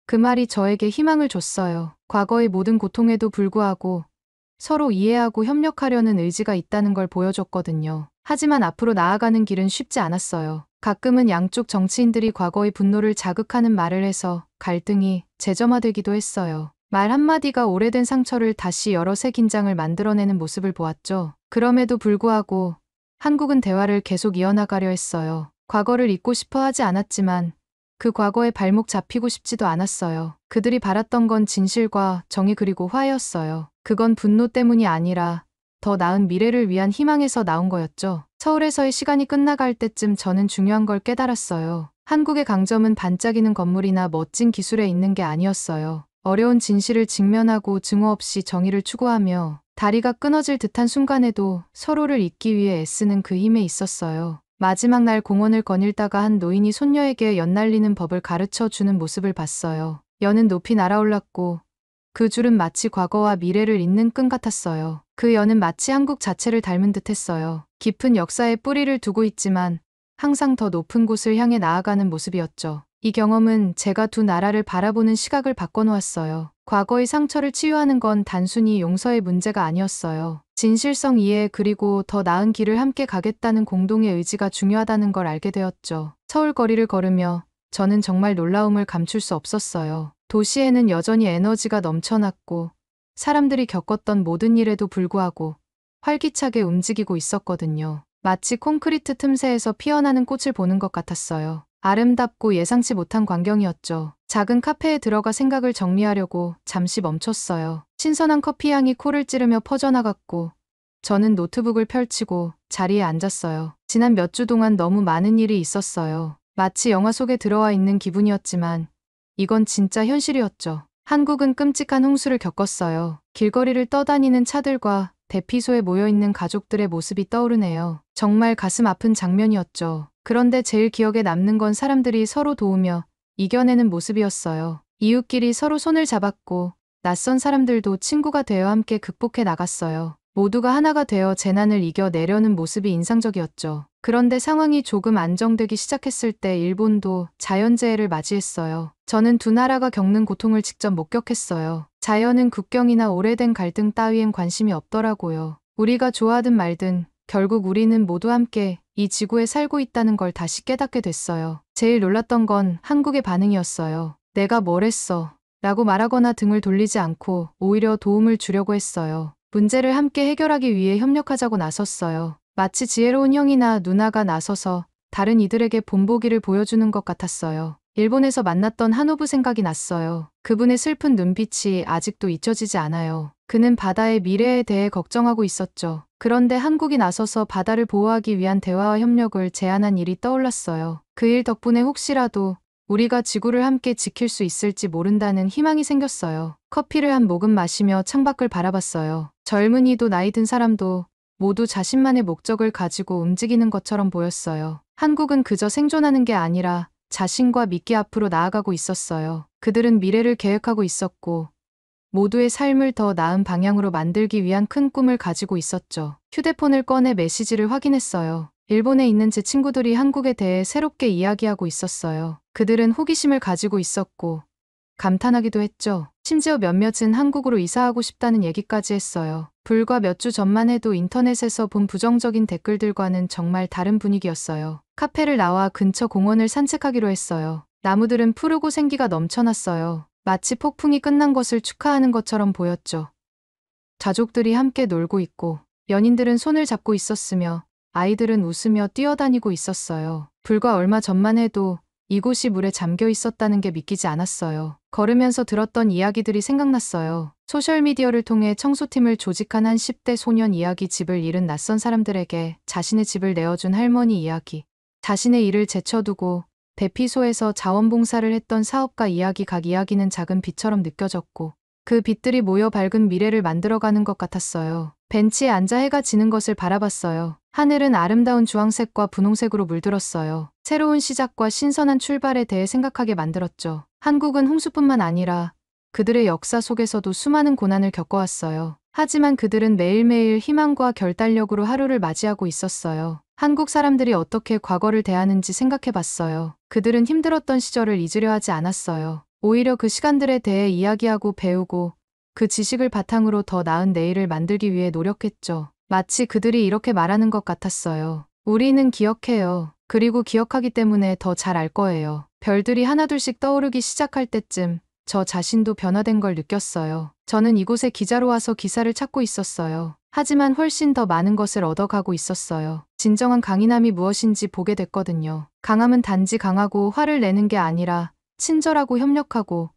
그 말이 저에게 희망을 줬어요. 과거의 모든 고통에도 불구하고 서로 이해하고 협력하려는 의지가 있다는 걸 보여줬거든요. 하지만 앞으로 나아가는 길은 쉽지 않았어요. 가끔은 양쪽 정치인들이 과거의 분노를 자극하는 말을 해서 갈등이 재점화되기도 했어요. 말 한마디가 오래된 상처를 다시 열어 새 긴장을 만들어내는 모습을 보았죠. 그럼에도 불구하고 한국은 대화를 계속 이어나가려 했어요. 과거를 잊고 싶어 하지 않았지만 그 과거에 발목 잡히고 싶지도 않았어요. 그들이 바랐던 건 진실과 정의 그리고 화해였어요. 그건 분노 때문이 아니라 더 나은 미래를 위한 희망에서 나온 거였죠. 서울에서의 시간이 끝나갈 때쯤 저는 중요한 걸 깨달았어요. 한국의 강점은 반짝이는 건물이나 멋진 기술에 있는 게 아니었어요. 어려운 진실을 직면하고 증오 없이 정의를 추구하며 다리가 끊어질 듯한 순간에도 서로를 잇기 위해 애쓰는 그 힘에 있었어요. 마지막 날 공원을 거닐다가 한 노인이 손녀에게 연 날리는 법을 가르쳐 주는 모습을 봤어요. 연은 높이 날아올랐고 그 줄은 마치 과거와 미래를 잇는 끈 같았어요. 그 연은 마치 한국 자체를 닮은 듯했어요. 깊은 역사에 뿌리를 두고 있지만 항상 더 높은 곳을 향해 나아가는 모습이었죠. 이 경험은 제가 두 나라를 바라보는 시각을 바꿔놓았어요. 과거의 상처를 치유하는 건 단순히 용서의 문제가 아니었어요. 진실성 이해 그리고 더 나은 길을 함께 가겠다는 공동의 의지가 중요하다는 걸 알게 되었죠. 서울 거리를 걸으며 저는 정말 놀라움을 감출 수 없었어요. 도시에는 여전히 에너지가 넘쳐났고 사람들이 겪었던 모든 일에도 불구하고 활기차게 움직이고 있었거든요. 마치 콘크리트 틈새에서 피어나는 꽃을 보는 것 같았어요. 아름답고 예상치 못한 광경이었죠. 작은 카페에 들어가 생각을 정리하려고 잠시 멈췄어요. 신선한 커피 향이 코를 찌르며 퍼져나갔고 저는 노트북을 펼치고 자리에 앉았어요. 지난 몇 주 동안 너무 많은 일이 있었어요. 마치 영화 속에 들어와 있는 기분이었지만 이건 진짜 현실이었죠. 한국은 끔찍한 홍수를 겪었어요. 길거리를 떠다니는 차들과 대피소에 모여있는 가족들의 모습이 떠오르네요. 정말 가슴 아픈 장면이었죠. 그런데 제일 기억에 남는 건 사람들이 서로 도우며 이겨내는 모습이었어요. 이웃끼리 서로 손을 잡았고 낯선 사람들도 친구가 되어 함께 극복해 나갔어요. 모두가 하나가 되어 재난을 이겨내려는 모습이 인상적이었죠. 그런데 상황이 조금 안정되기 시작했을 때 일본도 자연재해를 맞이했어요. 저는 두 나라가 겪는 고통을 직접 목격했어요. 자연은 국경이나 오래된 갈등 따위엔 관심이 없더라고요. 우리가 좋아하든 말든 결국 우리는 모두 함께 이 지구에 살고 있다는 걸 다시 깨닫게 됐어요. 제일 놀랐던 건 한국의 반응이었어요. 내가 뭘 했어? 라고 말하거나 등을 돌리지 않고 오히려 도움을 주려고 했어요. 문제를 함께 해결하기 위해 협력하자고 나섰어요. 마치 지혜로운 형이나 누나가 나서서 다른 이들에게 본보기를 보여주는 것 같았어요. 일본에서 만났던 한오부 생각이 났어요. 그분의 슬픈 눈빛이 아직도 잊혀지지 않아요. 그는 바다의 미래에 대해 걱정하고 있었죠. 그런데 한국이 나서서 바다를 보호하기 위한 대화와 협력을 제안한 일이 떠올랐어요. 그 일 덕분에 혹시라도 우리가 지구를 함께 지킬 수 있을지 모른다는 희망이 생겼어요. 커피를 한 모금 마시며 창밖을 바라봤어요. 젊은이도 나이 든 사람도 모두 자신만의 목적을 가지고 움직이는 것처럼 보였어요. 한국은 그저 생존하는 게 아니라 자신과 믿기 앞으로 나아가고 있었어요. 그들은 미래를 계획하고 있었고 모두의 삶을 더 나은 방향으로 만들기 위한 큰 꿈을 가지고 있었죠. 휴대폰을 꺼내 메시지를 확인했어요. 일본에 있는 제 친구들이 한국에 대해 새롭게 이야기하고 있었어요. 그들은 호기심을 가지고 있었고 감탄하기도 했죠. 심지어 몇몇은 한국으로 이사하고 싶다는 얘기까지 했어요. 불과 몇 주 전만 해도 인터넷에서 본 부정적인 댓글들과는 정말 다른 분위기였어요. 카페를 나와 근처 공원을 산책하기로 했어요. 나무들은 푸르고 생기가 넘쳐났어요. 마치 폭풍이 끝난 것을 축하하는 것처럼 보였죠. 가족들이 함께 놀고 있고 연인들은 손을 잡고 있었으며 아이들은 웃으며 뛰어다니고 있었어요. 불과 얼마 전만 해도 이곳이 물에 잠겨 있었다는 게 믿기지 않았어요. 걸으면서 들었던 이야기들이 생각났어요. 소셜미디어를 통해 청소팀을 조직한 한 10대 소년 이야기, 집을 잃은 낯선 사람들에게 자신의 집을 내어준 할머니 이야기, 자신의 일을 제쳐두고 대피소에서 자원봉사를 했던 사업가 이야기, 각 이야기는 작은 빛처럼 느껴졌고 그 빛들이 모여 밝은 미래를 만들어가는 것 같았어요. 벤치에 앉아 해가 지는 것을 바라봤어요. 하늘은 아름다운 주황색과 분홍색으로 물들었어요. 새로운 시작과 신선한 출발에 대해 생각하게 만들었죠. 한국은 홍수뿐만 아니라 그들의 역사 속에서도 수많은 고난을 겪어왔어요. 하지만 그들은 매일매일 희망과 결단력으로 하루를 맞이하고 있었어요. 한국 사람들이 어떻게 과거를 대하는지 생각해봤어요. 그들은 힘들었던 시절을 잊으려 하지 않았어요. 오히려 그 시간들에 대해 이야기하고 배우고 그 지식을 바탕으로 더 나은 내일을 만들기 위해 노력했죠. 마치 그들이 이렇게 말하는 것 같았어요. 우리는 기억해요. 그리고 기억하기 때문에 더 잘 알 거예요. 별들이 하나둘씩 떠오르기 시작할 때쯤 저 자신도 변화된 걸 느꼈어요. 저는 이곳에 기자로 와서 기사를 찾고 있었어요. 하지만 훨씬 더 많은 것을 얻어가고 있었어요. 진정한 강인함이 무엇인지 보게 됐거든요. 강함은 단지 강하고 화를 내는 게 아니라 친절하고 협력하고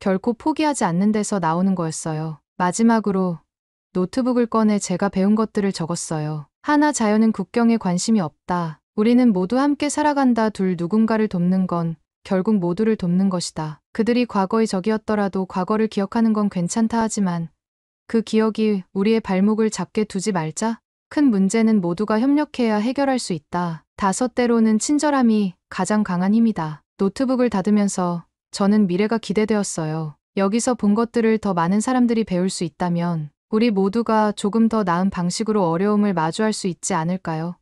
결코 포기하지 않는 데서 나오는 거였어요. 마지막으로 노트북을 꺼내 제가 배운 것들을 적었어요. 하나, 자연은 국경에 관심이 없다. 우리는 모두 함께 살아간다. 둘, 누군가를 돕는 건 결국 모두를 돕는 것이다. 그들이 과거의 적이었더라도 과거를 기억하는 건 괜찮다 하지만 그 기억이 우리의 발목을 잡게 두지 말자. 큰 문제는 모두가 협력해야 해결할 수 있다. 다섯, 때로는 친절함이 가장 강한 힘이다. 노트북을 닫으면서 저는 미래가 기대되었어요. 여기서 본 것들을 더 많은 사람들이 배울 수 있다면 우리 모두가 조금 더 나은 방식으로 어려움을 마주할 수 있지 않을까요?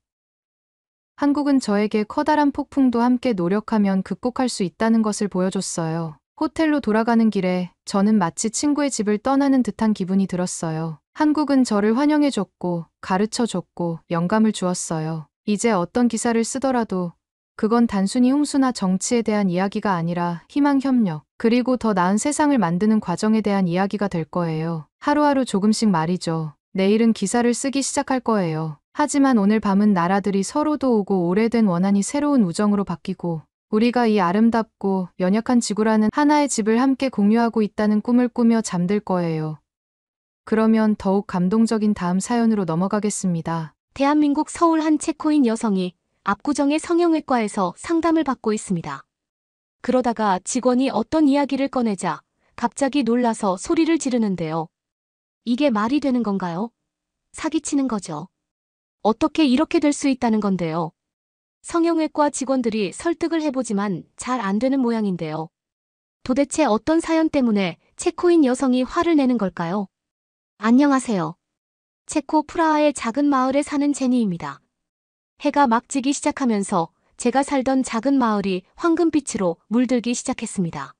한국은 저에게 커다란 폭풍도 함께 노력하면 극복할 수 있다는 것을 보여줬어요. 호텔로 돌아가는 길에 저는 마치 친구의 집을 떠나는 듯한 기분이 들었어요. 한국은 저를 환영해줬고 가르쳐줬고 영감을 주었어요. 이제 어떤 기사를 쓰더라도 그건 단순히 홍수나 정치에 대한 이야기가 아니라 희망, 협력, 그리고 더 나은 세상을 만드는 과정에 대한 이야기가 될 거예요. 하루하루 조금씩 말이죠. 내일은 기사를 쓰기 시작할 거예요. 하지만 오늘 밤은 나라들이 서로도 오고 오래된 원한이 새로운 우정으로 바뀌고 우리가 이 아름답고 연약한 지구라는 하나의 집을 함께 공유하고 있다는 꿈을 꾸며 잠들 거예요. 그러면 더욱 감동적인 다음 사연으로 넘어가겠습니다. 대한민국 서울 한 체코인 여성이 압구정의 성형외과에서 상담을 받고 있습니다. 그러다가 직원이 어떤 이야기를 꺼내자 갑자기 놀라서 소리를 지르는데요. 이게 말이 되는 건가요? 사기치는 거죠. 어떻게 이렇게 될 수 있다는 건데요. 성형외과 직원들이 설득을 해보지만 잘 안 되는 모양인데요. 도대체 어떤 사연 때문에 체코인 여성이 화를 내는 걸까요? 안녕하세요. 체코 프라하의 작은 마을에 사는 제니입니다. 해가 막 지기 시작하면서 제가 살던 작은 마을이 황금빛으로 물들기 시작했습니다.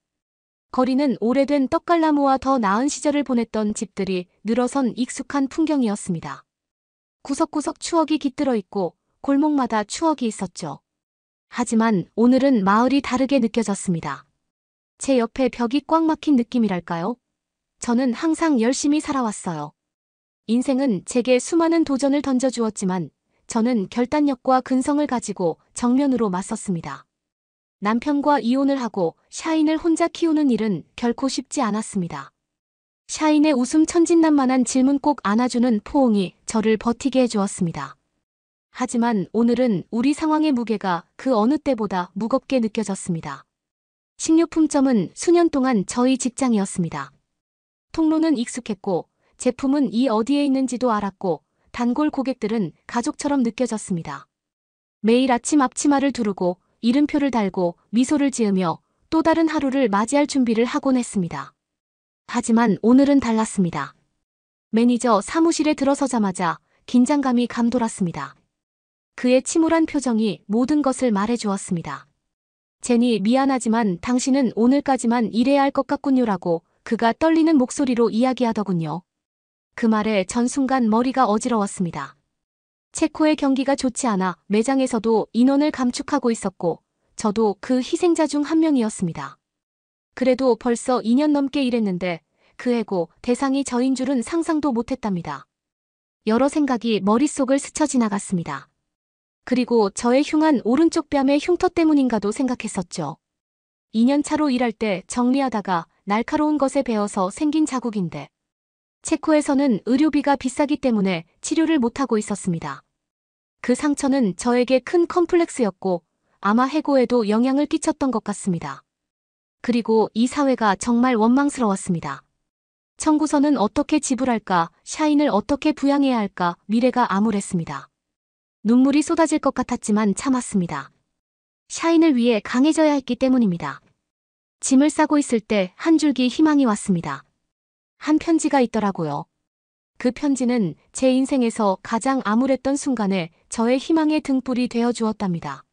거리는 오래된 떡갈나무와 더 나은 시절을 보냈던 집들이 늘어선 익숙한 풍경이었습니다. 구석구석 추억이 깃들어 있고 골목마다 추억이 있었죠. 하지만 오늘은 마을이 다르게 느껴졌습니다. 제 옆에 벽이 꽉 막힌 느낌이랄까요? 저는 항상 열심히 살아왔어요. 인생은 제게 수많은 도전을 던져주었지만 저는 결단력과 근성을 가지고 정면으로 맞섰습니다. 남편과 이혼을 하고 샤인을 혼자 키우는 일은 결코 쉽지 않았습니다. 샤인의 웃음 천진난만한 질문 꼭 안아주는 포옹이 저를 버티게 해주었습니다. 하지만 오늘은 우리 상황의 무게가 그 어느 때보다 무겁게 느껴졌습니다. 식료품점은 수년 동안 저희 직장이었습니다. 통로는 익숙했고 제품은 이 어디에 있는지도 알았고 단골 고객들은 가족처럼 느껴졌습니다. 매일 아침 앞치마를 두르고 이름표를 달고 미소를 지으며 또 다른 하루를 맞이할 준비를 하곤 했습니다. 하지만 오늘은 달랐습니다. 매니저 사무실에 들어서자마자 긴장감이 감돌았습니다. 그의 침울한 표정이 모든 것을 말해주었습니다. 제니, 미안하지만 당신은 오늘까지만 일해야 할 것 같군요라고 그가 떨리는 목소리로 이야기하더군요. 그 말에 전 순간 머리가 어지러웠습니다. 체코의 경기가 좋지 않아 매장에서도 인원을 감축하고 있었고 저도 그 희생자 중 한 명이었습니다. 그래도 벌써 2년 넘게 일했는데 그 해고 대상이 저인 줄은 상상도 못했답니다. 여러 생각이 머릿속을 스쳐 지나갔습니다. 그리고 저의 흉한 오른쪽 뺨의 흉터 때문인가도 생각했었죠. 2년 차로 일할 때 정리하다가 날카로운 것에 베어서 생긴 자국인데 체코에서는 의료비가 비싸기 때문에 치료를 못하고 있었습니다. 그 상처는 저에게 큰 컴플렉스였고 아마 해고에도 영향을 끼쳤던 것 같습니다. 그리고 이 사회가 정말 원망스러웠습니다. 청구서는 어떻게 지불할까, 샤인을 어떻게 부양해야 할까, 미래가 암울했습니다. 눈물이 쏟아질 것 같았지만 참았습니다. 샤인을 위해 강해져야 했기 때문입니다. 짐을 싸고 있을 때 한 줄기 희망이 왔습니다. 한 편지가 있더라고요. 그 편지는 제 인생에서 가장 암울했던 순간에 저의 희망의 등불이 되어 주었답니다.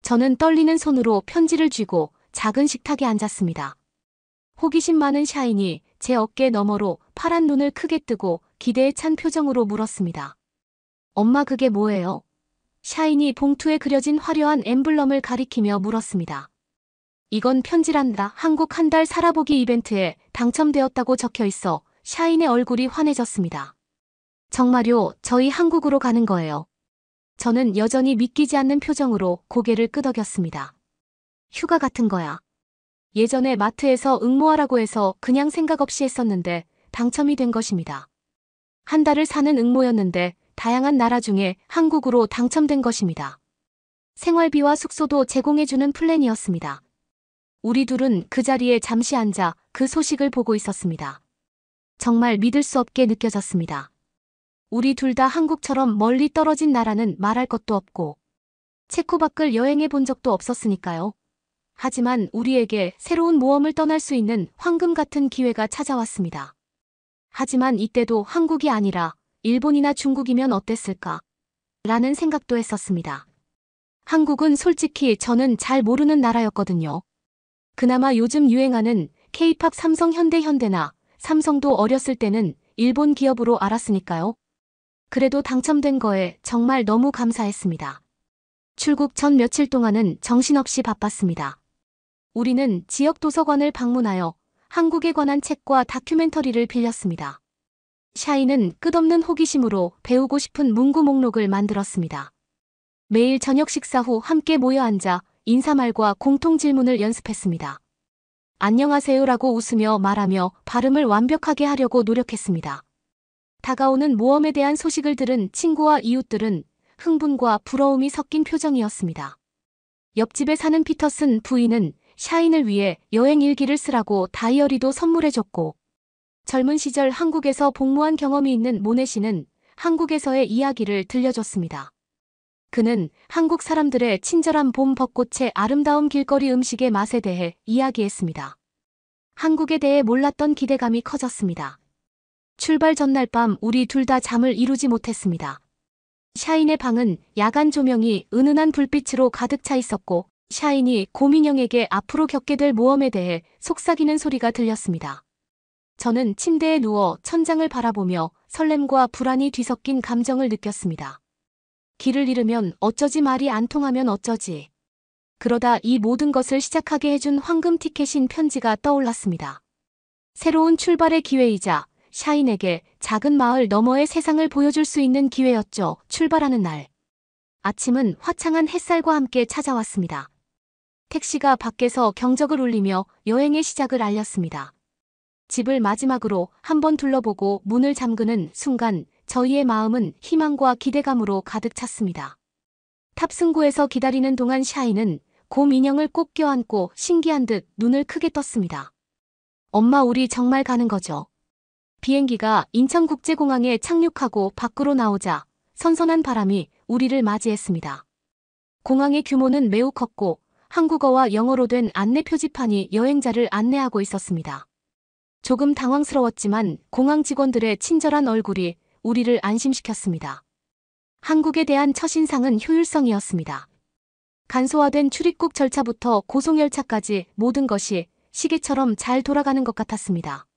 저는 떨리는 손으로 편지를 쥐고 작은 식탁에 앉았습니다. 호기심 많은 샤인이 제 어깨 너머로 파란 눈을 크게 뜨고 기대에 찬 표정으로 물었습니다. 엄마, 그게 뭐예요? 샤인이 봉투에 그려진 화려한 엠블럼을 가리키며 물었습니다. 이건 편지란다. 한국 한 달 살아보기 이벤트에 당첨되었다고 적혀 있어 샤인의 얼굴이 환해졌습니다. 정말요, 저희 한국으로 가는 거예요. 저는 여전히 믿기지 않는 표정으로 고개를 끄덕였습니다. 휴가 같은 거야. 예전에 마트에서 응모하라고 해서 그냥 생각 없이 했었는데 당첨이 된 것입니다. 한 달을 사는 응모였는데 다양한 나라 중에 한국으로 당첨된 것입니다. 생활비와 숙소도 제공해주는 플랜이었습니다. 우리 둘은 그 자리에 잠시 앉아 그 소식을 보고 있었습니다. 정말 믿을 수 없게 느껴졌습니다. 우리 둘 다 한국처럼 멀리 떨어진 나라는 말할 것도 없고 체코 밖을 여행해 본 적도 없었으니까요. 하지만 우리에게 새로운 모험을 떠날 수 있는 황금 같은 기회가 찾아왔습니다. 하지만 이때도 한국이 아니라 일본이나 중국이면 어땠을까? 라는 생각도 했었습니다. 한국은 솔직히 저는 잘 모르는 나라였거든요. 그나마 요즘 유행하는 K-팝 삼성 현대나 삼성도 어렸을 때는 일본 기업으로 알았으니까요. 그래도 당첨된 거에 정말 너무 감사했습니다. 출국 전 며칠 동안은 정신없이 바빴습니다. 우리는 지역 도서관을 방문하여 한국에 관한 책과 다큐멘터리를 빌렸습니다. 샤이는 끝없는 호기심으로 배우고 싶은 문구 목록을 만들었습니다. 매일 저녁 식사 후 함께 모여 앉아 인사말과 공통 질문을 연습했습니다. 안녕하세요라고 웃으며 말하며 발음을 완벽하게 하려고 노력했습니다. 다가오는 모험에 대한 소식을 들은 친구와 이웃들은 흥분과 부러움이 섞인 표정이었습니다. 옆집에 사는 피터슨 부인은 샤인을 위해 여행 일기를 쓰라고 다이어리도 선물해줬고, 젊은 시절 한국에서 복무한 경험이 있는 모네 씨는 한국에서의 이야기를 들려줬습니다. 그는 한국 사람들의 친절한 봄 벚꽃의 아름다운 길거리 음식의 맛에 대해 이야기했습니다. 한국에 대해 몰랐던 기대감이 커졌습니다. 출발 전날 밤 우리 둘 다 잠을 이루지 못했습니다. 샤인의 방은 야간 조명이 은은한 불빛으로 가득 차 있었고, 샤인이 고민영에게 앞으로 겪게 될 모험에 대해 속삭이는 소리가 들렸습니다. 저는 침대에 누워 천장을 바라보며 설렘과 불안이 뒤섞인 감정을 느꼈습니다. 길을 잃으면 어쩌지, 말이 안 통하면 어쩌지. 그러다 이 모든 것을 시작하게 해준 황금 티켓인 편지가 떠올랐습니다. 새로운 출발의 기회이자 샤인에게 작은 마을 너머의 세상을 보여줄 수 있는 기회였죠. 출발하는 날. 아침은 화창한 햇살과 함께 찾아왔습니다. 택시가 밖에서 경적을 울리며 여행의 시작을 알렸습니다. 집을 마지막으로 한번 둘러보고 문을 잠그는 순간 저희의 마음은 희망과 기대감으로 가득 찼습니다. 탑승구에서 기다리는 동안 샤이는 곰 인형을 꼭 껴안고 신기한 듯 눈을 크게 떴습니다. 엄마, 우리 정말 가는 거죠? 비행기가 인천국제공항에 착륙하고 밖으로 나오자 선선한 바람이 우리를 맞이했습니다. 공항의 규모는 매우 컸고 한국어와 영어로 된 안내 표지판이 여행자를 안내하고 있었습니다. 조금 당황스러웠지만 공항 직원들의 친절한 얼굴이 우리를 안심시켰습니다. 한국에 대한 첫인상은 효율성이었습니다. 간소화된 출입국 절차부터 고속열차까지 모든 것이 시계처럼 잘 돌아가는 것 같았습니다.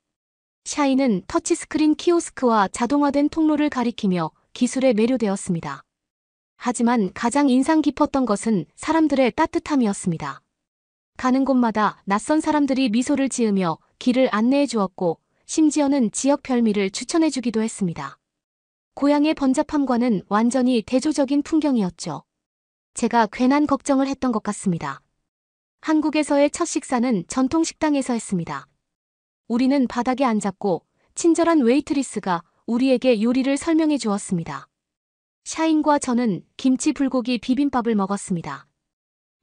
샤이는 터치스크린 키오스크와 자동화된 통로를 가리키며 기술에 매료되었습니다. 하지만 가장 인상 깊었던 것은 사람들의 따뜻함이었습니다. 가는 곳마다 낯선 사람들이 미소를 지으며 길을 안내해 주었고, 심지어는 지역 별미를 추천해 주기도 했습니다. 고향의 번잡함과는 완전히 대조적인 풍경이었죠. 제가 괜한 걱정을 했던 것 같습니다. 한국에서의 첫 식사는 전통 식당에서 했습니다. 우리는 바닥에 앉았고 친절한 웨이트리스가 우리에게 요리를 설명해 주었습니다. 샤인과 저는 김치 불고기 비빔밥을 먹었습니다.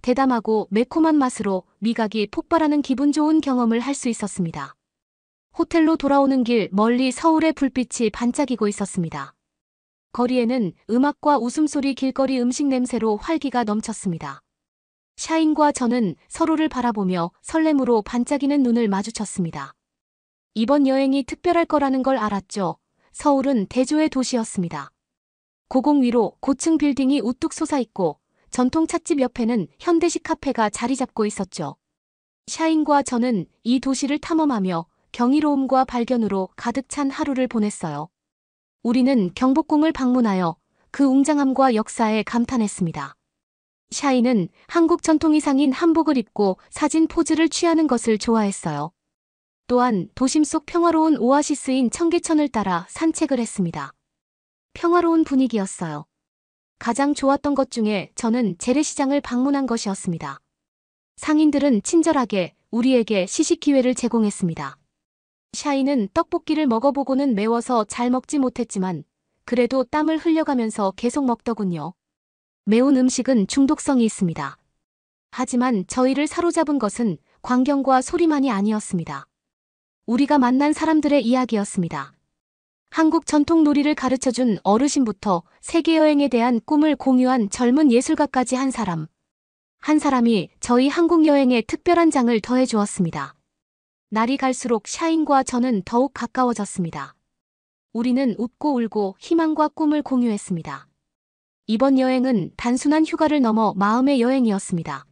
대담하고 매콤한 맛으로 미각이 폭발하는 기분 좋은 경험을 할 수 있었습니다. 호텔로 돌아오는 길 멀리 서울의 불빛이 반짝이고 있었습니다. 거리에는 음악과 웃음소리, 길거리 음식 냄새로 활기가 넘쳤습니다. 샤인과 저는 서로를 바라보며 설렘으로 반짝이는 눈을 마주쳤습니다. 이번 여행이 특별할 거라는 걸 알았죠. 서울은 대조의 도시였습니다. 고공 위로 고층 빌딩이 우뚝 솟아있고 전통 찻집 옆에는 현대식 카페가 자리 잡고 있었죠. 샤인과 저는 이 도시를 탐험하며 경이로움과 발견으로 가득 찬 하루를 보냈어요. 우리는 경복궁을 방문하여 그 웅장함과 역사에 감탄했습니다. 샤이는 한국 전통 의상인 한복을 입고 사진 포즈를 취하는 것을 좋아했어요. 또한 도심 속 평화로운 오아시스인 청계천을 따라 산책을 했습니다. 평화로운 분위기였어요. 가장 좋았던 것 중에 저는 재래시장을 방문한 것이었습니다. 상인들은 친절하게 우리에게 시식 기회를 제공했습니다. 샤이는 떡볶이를 먹어보고는 매워서 잘 먹지 못했지만 그래도 땀을 흘려가면서 계속 먹더군요. 매운 음식은 중독성이 있습니다. 하지만 저희를 사로잡은 것은 광경과 소리만이 아니었습니다. 우리가 만난 사람들의 이야기였습니다. 한국 전통 놀이를 가르쳐준 어르신부터 세계여행에 대한 꿈을 공유한 젊은 예술가까지 한 사람이 저희 한국 여행에 특별한 장을 더해주었습니다. 날이 갈수록 샤인과 저는 더욱 가까워졌습니다. 우리는 웃고 울고 희망과 꿈을 공유했습니다. 이번 여행은 단순한 휴가를 넘어 마음의 여행이었습니다.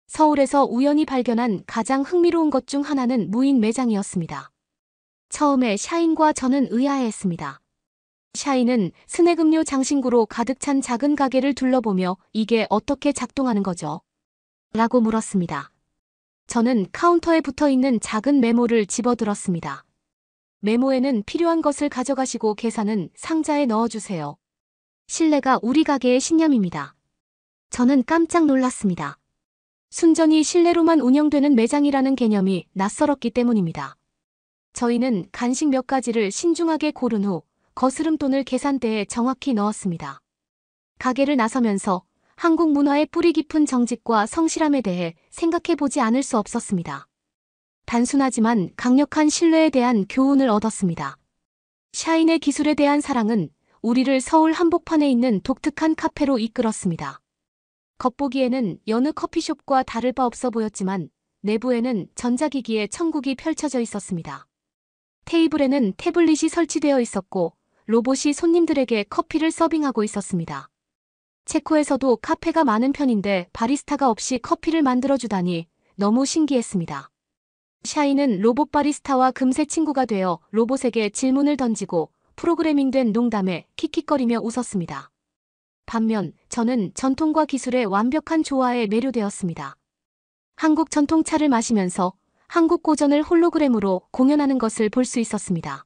서울에서 우연히 발견한 가장 흥미로운 것 중 하나는 무인 매장이었습니다. 처음에 샤인과 저는 의아해했습니다. 샤인은 스낵음료 장신구로 가득 찬 작은 가게를 둘러보며 이게 어떻게 작동하는 거죠? 라고 물었습니다. 저는 카운터에 붙어있는 작은 메모를 집어들었습니다. 메모에는 필요한 것을 가져가시고 계산은 상자에 넣어주세요. 실내가 우리 가게의 신념입니다. 저는 깜짝 놀랐습니다. 순전히 실내로만 운영되는 매장이라는 개념이 낯설었기 때문입니다. 저희는 간식 몇 가지를 신중하게 고른 후 거스름돈을 계산대에 정확히 넣었습니다. 가게를 나서면서 한국 문화의 뿌리 깊은 정직과 성실함에 대해 생각해보지 않을 수 없었습니다. 단순하지만 강력한 신뢰에 대한 교훈을 얻었습니다. 샤인의 기술에 대한 사랑은 우리를 서울 한복판에 있는 독특한 카페로 이끌었습니다. 겉보기에는 여느 커피숍과 다를 바 없어 보였지만 내부에는 전자기기의 천국이 펼쳐져 있었습니다. 테이블에는 태블릿이 설치되어 있었고 로봇이 손님들에게 커피를 서빙하고 있었습니다. 체코에서도 카페가 많은 편인데 바리스타가 없이 커피를 만들어주다니 너무 신기했습니다. 샤이는 로봇 바리스타와 금세 친구가 되어 로봇에게 질문을 던지고 프로그래밍된 농담에 킥킥거리며 웃었습니다. 반면 저는 전통과 기술의 완벽한 조화에 매료되었습니다. 한국 전통차를 마시면서 한국 고전을 홀로그램으로 공연하는 것을 볼 수 있었습니다.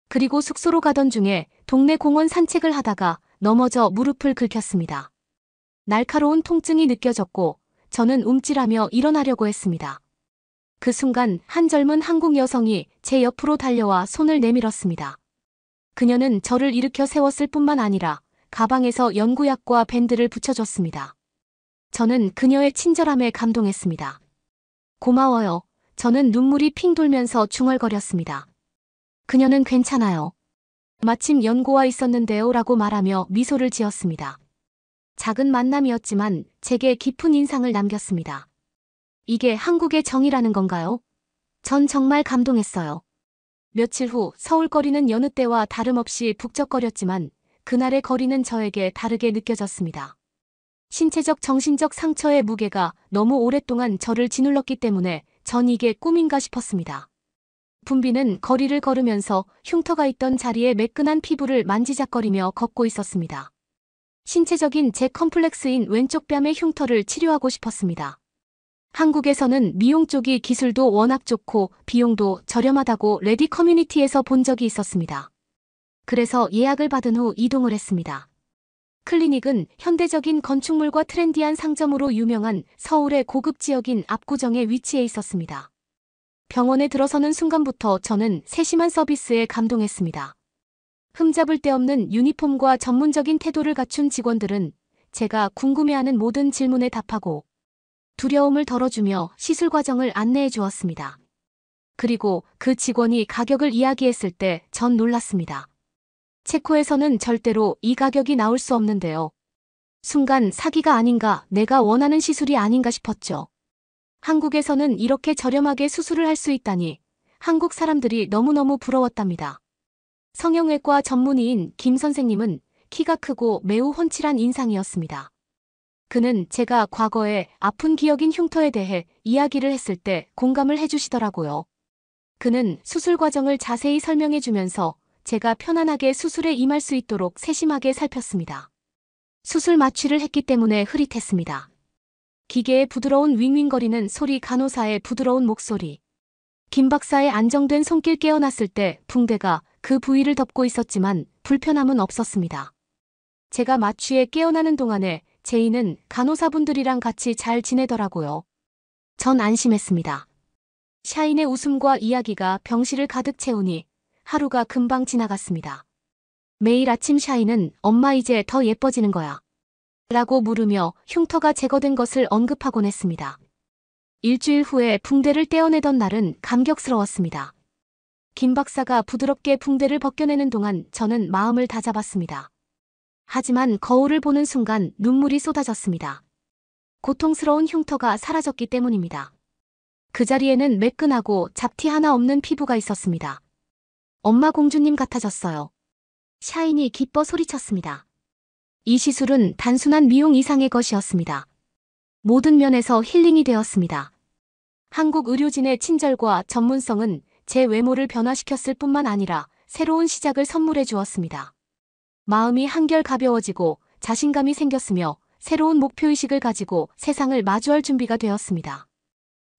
그리고 숙소로 가던 중에 동네 공원 산책을 하다가 넘어져 무릎을 긁혔습니다. 날카로운 통증이 느껴졌고 저는 움찔하며 일어나려고 했습니다. 그 순간 한 젊은 한국 여성이 제 옆으로 달려와 손을 내밀었습니다. 그녀는 저를 일으켜 세웠을 뿐만 아니라 가방에서 연구약과 밴드를 붙여줬습니다. 저는 그녀의 친절함에 감동했습니다. 고마워요. 저는 눈물이 핑 돌면서 중얼거렸습니다. 그녀는 괜찮아요. 마침 연고와 있었는데요 라고 말하며 미소를 지었습니다. 작은 만남이었지만 제게 깊은 인상을 남겼습니다. 이게 한국의 정이라는 건가요? 전 정말 감동했어요. 며칠 후 서울 거리는 여느 때와 다름없이 북적거렸지만 그날의 거리는 저에게 다르게 느껴졌습니다. 신체적 정신적 상처의 무게가 너무 오랫동안 저를 짓눌렀기 때문에 전 이게 꿈인가 싶었습니다. 분비는 거리를 걸으면서 흉터가 있던 자리에 매끈한 피부를 만지작거리며 걷고 있었습니다. 신체적인 제 컴플렉스인 왼쪽 뺨의 흉터를 치료하고 싶었습니다. 한국에서는 미용 쪽이 기술도 워낙 좋고 비용도 저렴하다고 레디 커뮤니티에서 본 적이 있었습니다. 그래서 예약을 받은 후 이동을 했습니다. 클리닉은 현대적인 건축물과 트렌디한 상점으로 유명한 서울의 고급 지역인 압구정에 위치해 있었습니다. 병원에 들어서는 순간부터 저는 세심한 서비스에 감동했습니다. 흠잡을 데 없는 유니폼과 전문적인 태도를 갖춘 직원들은 제가 궁금해하는 모든 질문에 답하고 두려움을 덜어주며 시술 과정을 안내해 주었습니다. 그리고 그 직원이 가격을 이야기했을 때 전 놀랐습니다. 체코에서는 절대로 이 가격이 나올 수 없는데요. 순간 사기가 아닌가, 내가 원하는 시술이 아닌가 싶었죠. 한국에서는 이렇게 저렴하게 수술을 할 수 있다니 한국 사람들이 너무너무 부러웠답니다. 성형외과 전문의인 김 선생님은 키가 크고 매우 훤칠한 인상이었습니다. 그는 제가 과거에 아픈 기억인 흉터에 대해 이야기를 했을 때 공감을 해주시더라고요. 그는 수술 과정을 자세히 설명해주면서 제가 편안하게 수술에 임할 수 있도록 세심하게 살폈습니다. 수술 마취를 했기 때문에 흐릿했습니다. 기계의 부드러운 윙윙거리는 소리, 간호사의 부드러운 목소리. 김 박사의 안정된 손길 깨어났을 때 붕대가 그 부위를 덮고 있었지만 불편함은 없었습니다. 제가 마취에 깨어나는 동안에 제이는 간호사분들이랑 같이 잘 지내더라고요. 전 안심했습니다. 샤인의 웃음과 이야기가 병실을 가득 채우니 하루가 금방 지나갔습니다. 매일 아침 샤인은 엄마 이제 더 예뻐지는 거야 라고 물으며 흉터가 제거된 것을 언급하곤 했습니다. 일주일 후에 붕대를 떼어내던 날은 감격스러웠습니다. 김 박사가 부드럽게 붕대를 벗겨내는 동안 저는 마음을 다잡았습니다. 하지만 거울을 보는 순간 눈물이 쏟아졌습니다. 고통스러운 흉터가 사라졌기 때문입니다. 그 자리에는 매끈하고 잡티 하나 없는 피부가 있었습니다. 엄마 공주님 같아졌어요. 샤인이 기뻐 소리쳤습니다. 이 시술은 단순한 미용 이상의 것이었습니다. 모든 면에서 힐링이 되었습니다. 한국 의료진의 친절과 전문성은 제 외모를 변화시켰을 뿐만 아니라 새로운 시작을 선물해 주었습니다. 마음이 한결 가벼워지고 자신감이 생겼으며 새로운 목표의식을 가지고 세상을 마주할 준비가 되었습니다.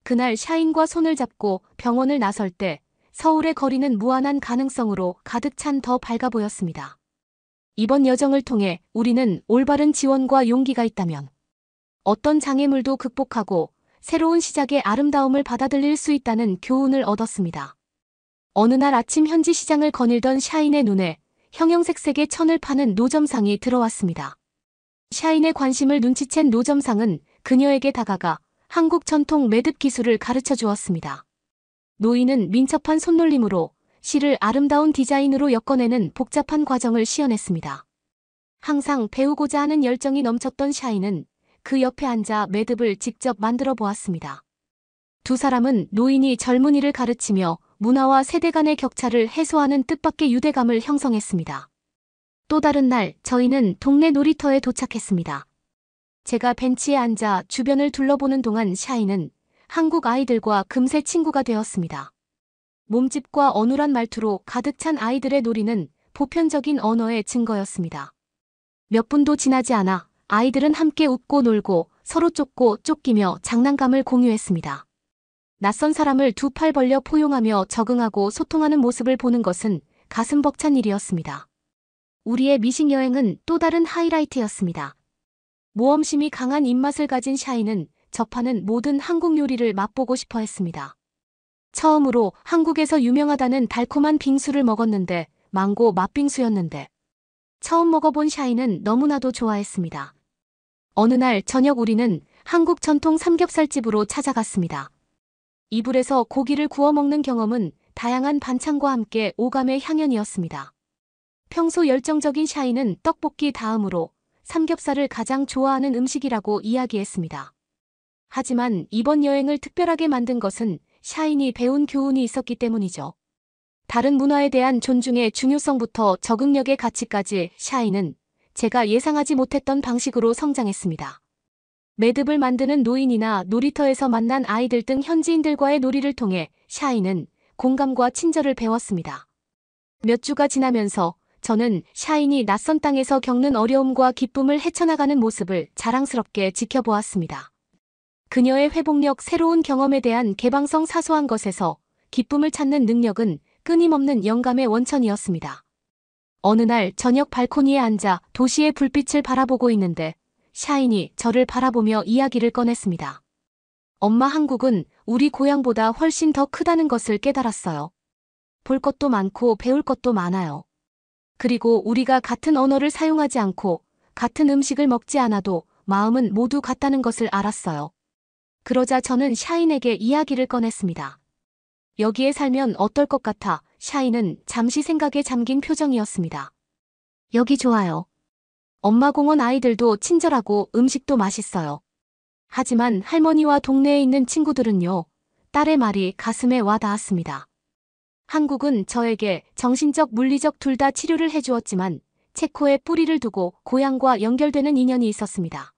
그날 샤인과 손을 잡고 병원을 나설 때 서울의 거리는 무한한 가능성으로 가득 찬 더 밝아 보였습니다. 이번 여정을 통해 우리는 올바른 지원과 용기가 있다면 어떤 장애물도 극복하고 새로운 시작의 아름다움을 받아들일 수 있다는 교훈을 얻었습니다. 어느 날 아침 현지 시장을 거닐던 샤인의 눈에 형형색색의 천을 파는 노점상이 들어왔습니다. 샤인의 관심을 눈치챈 노점상은 그녀에게 다가가 한국 전통 매듭 기술을 가르쳐 주었습니다. 노인은 민첩한 손놀림으로 실을 아름다운 디자인으로 엮어내는 복잡한 과정을 시연했습니다. 항상 배우고자 하는 열정이 넘쳤던 샤인은 그 옆에 앉아 매듭을 직접 만들어 보았습니다. 두 사람은 노인이 젊은이를 가르치며 문화와 세대 간의 격차를 해소하는 뜻밖의 유대감을 형성했습니다. 또 다른 날 저희는 동네 놀이터에 도착했습니다. 제가 벤치에 앉아 주변을 둘러보는 동안 샤인은 한국 아이들과 금세 친구가 되었습니다. 몸집과 어눌한 말투로 가득 찬 아이들의 놀이는 보편적인 언어의 증거였습니다. 몇 분도 지나지 않아 아이들은 함께 웃고 놀고 서로 쫓고 쫓기며 장난감을 공유했습니다. 낯선 사람을 두 팔 벌려 포용하며 적응하고 소통하는 모습을 보는 것은 가슴 벅찬 일이었습니다. 우리의 미식 여행은 또 다른 하이라이트였습니다. 모험심이 강한 입맛을 가진 샤인은 접하는 모든 한국 요리를 맛보고 싶어 했습니다. 처음으로 한국에서 유명하다는 달콤한 빙수를 먹었는데 망고 맛빙수였는데 처음 먹어본 샤인은 너무나도 좋아했습니다. 어느 날 저녁 우리는 한국 전통 삼겹살집으로 찾아갔습니다. 이불에서 고기를 구워 먹는 경험은 다양한 반찬과 함께 오감의 향연이었습니다. 평소 열정적인 샤인은 떡볶이 다음으로 삼겹살을 가장 좋아하는 음식이라고 이야기했습니다. 하지만 이번 여행을 특별하게 만든 것은 샤인이 배운 교훈이 있었기 때문이죠. 다른 문화에 대한 존중의 중요성부터 적응력의 가치까지 샤인은 제가 예상하지 못했던 방식으로 성장했습니다. 매듭을 만드는 노인이나 놀이터에서 만난 아이들 등 현지인들과의 놀이를 통해 샤인은 공감과 친절을 배웠습니다. 몇 주가 지나면서 저는 샤인이 낯선 땅에서 겪는 어려움과 기쁨을 헤쳐나가는 모습을 자랑스럽게 지켜보았습니다. 그녀의 회복력, 새로운 경험에 대한 개방성, 사소한 것에서 기쁨을 찾는 능력은 끊임없는 영감의 원천이었습니다. 어느 날 저녁 발코니에 앉아 도시의 불빛을 바라보고 있는데 샤인이 저를 바라보며 이야기를 꺼냈습니다. 엄마, 한국은 우리 고향보다 훨씬 더 크다는 것을 깨달았어요. 볼 것도 많고 배울 것도 많아요. 그리고 우리가 같은 언어를 사용하지 않고 같은 음식을 먹지 않아도 마음은 모두 같다는 것을 알았어요. 그러자 저는 샤인에게 이야기를 꺼냈습니다. 여기에 살면 어떨 것 같아? 샤인은 잠시 생각에 잠긴 표정이었습니다. 여기 좋아요. 엄마 공원 아이들도 친절하고 음식도 맛있어요. 하지만 할머니와 동네에 있는 친구들은요. 딸의 말이 가슴에 와 닿았습니다. 한국은 저에게 정신적, 물리적 둘 다 치료를 해주었지만 체코에 뿌리를 두고 고향과 연결되는 인연이 있었습니다.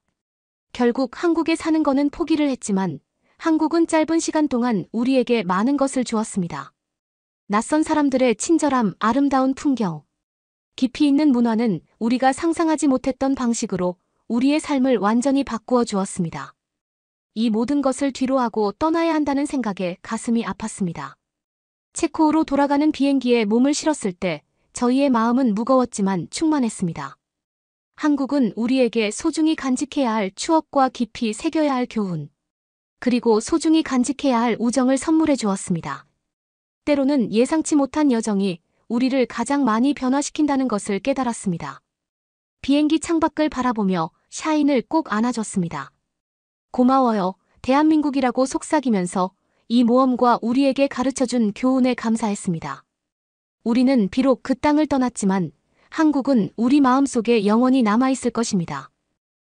결국 한국에 사는 거는 포기를 했지만 한국은 짧은 시간 동안 우리에게 많은 것을 주었습니다. 낯선 사람들의 친절함, 아름다운 풍경, 깊이 있는 문화는 우리가 상상하지 못했던 방식으로 우리의 삶을 완전히 바꾸어 주었습니다. 이 모든 것을 뒤로하고 떠나야 한다는 생각에 가슴이 아팠습니다. 체코로 돌아가는 비행기에 몸을 실었을 때 저희의 마음은 무거웠지만 충만했습니다. 한국은 우리에게 소중히 간직해야 할 추억과 깊이 새겨야 할 교훈, 그리고 소중히 간직해야 할 우정을 선물해 주었습니다. 때로는 예상치 못한 여정이 우리를 가장 많이 변화시킨다는 것을 깨달았습니다. 비행기 창밖을 바라보며 샤인을 꼭 안아줬습니다. 고마워요, 대한민국이라고 속삭이면서 이 모험과 우리에게 가르쳐준 교훈에 감사했습니다. 우리는 비록 그 땅을 떠났지만 한국은 우리 마음속에 영원히 남아있을 것입니다.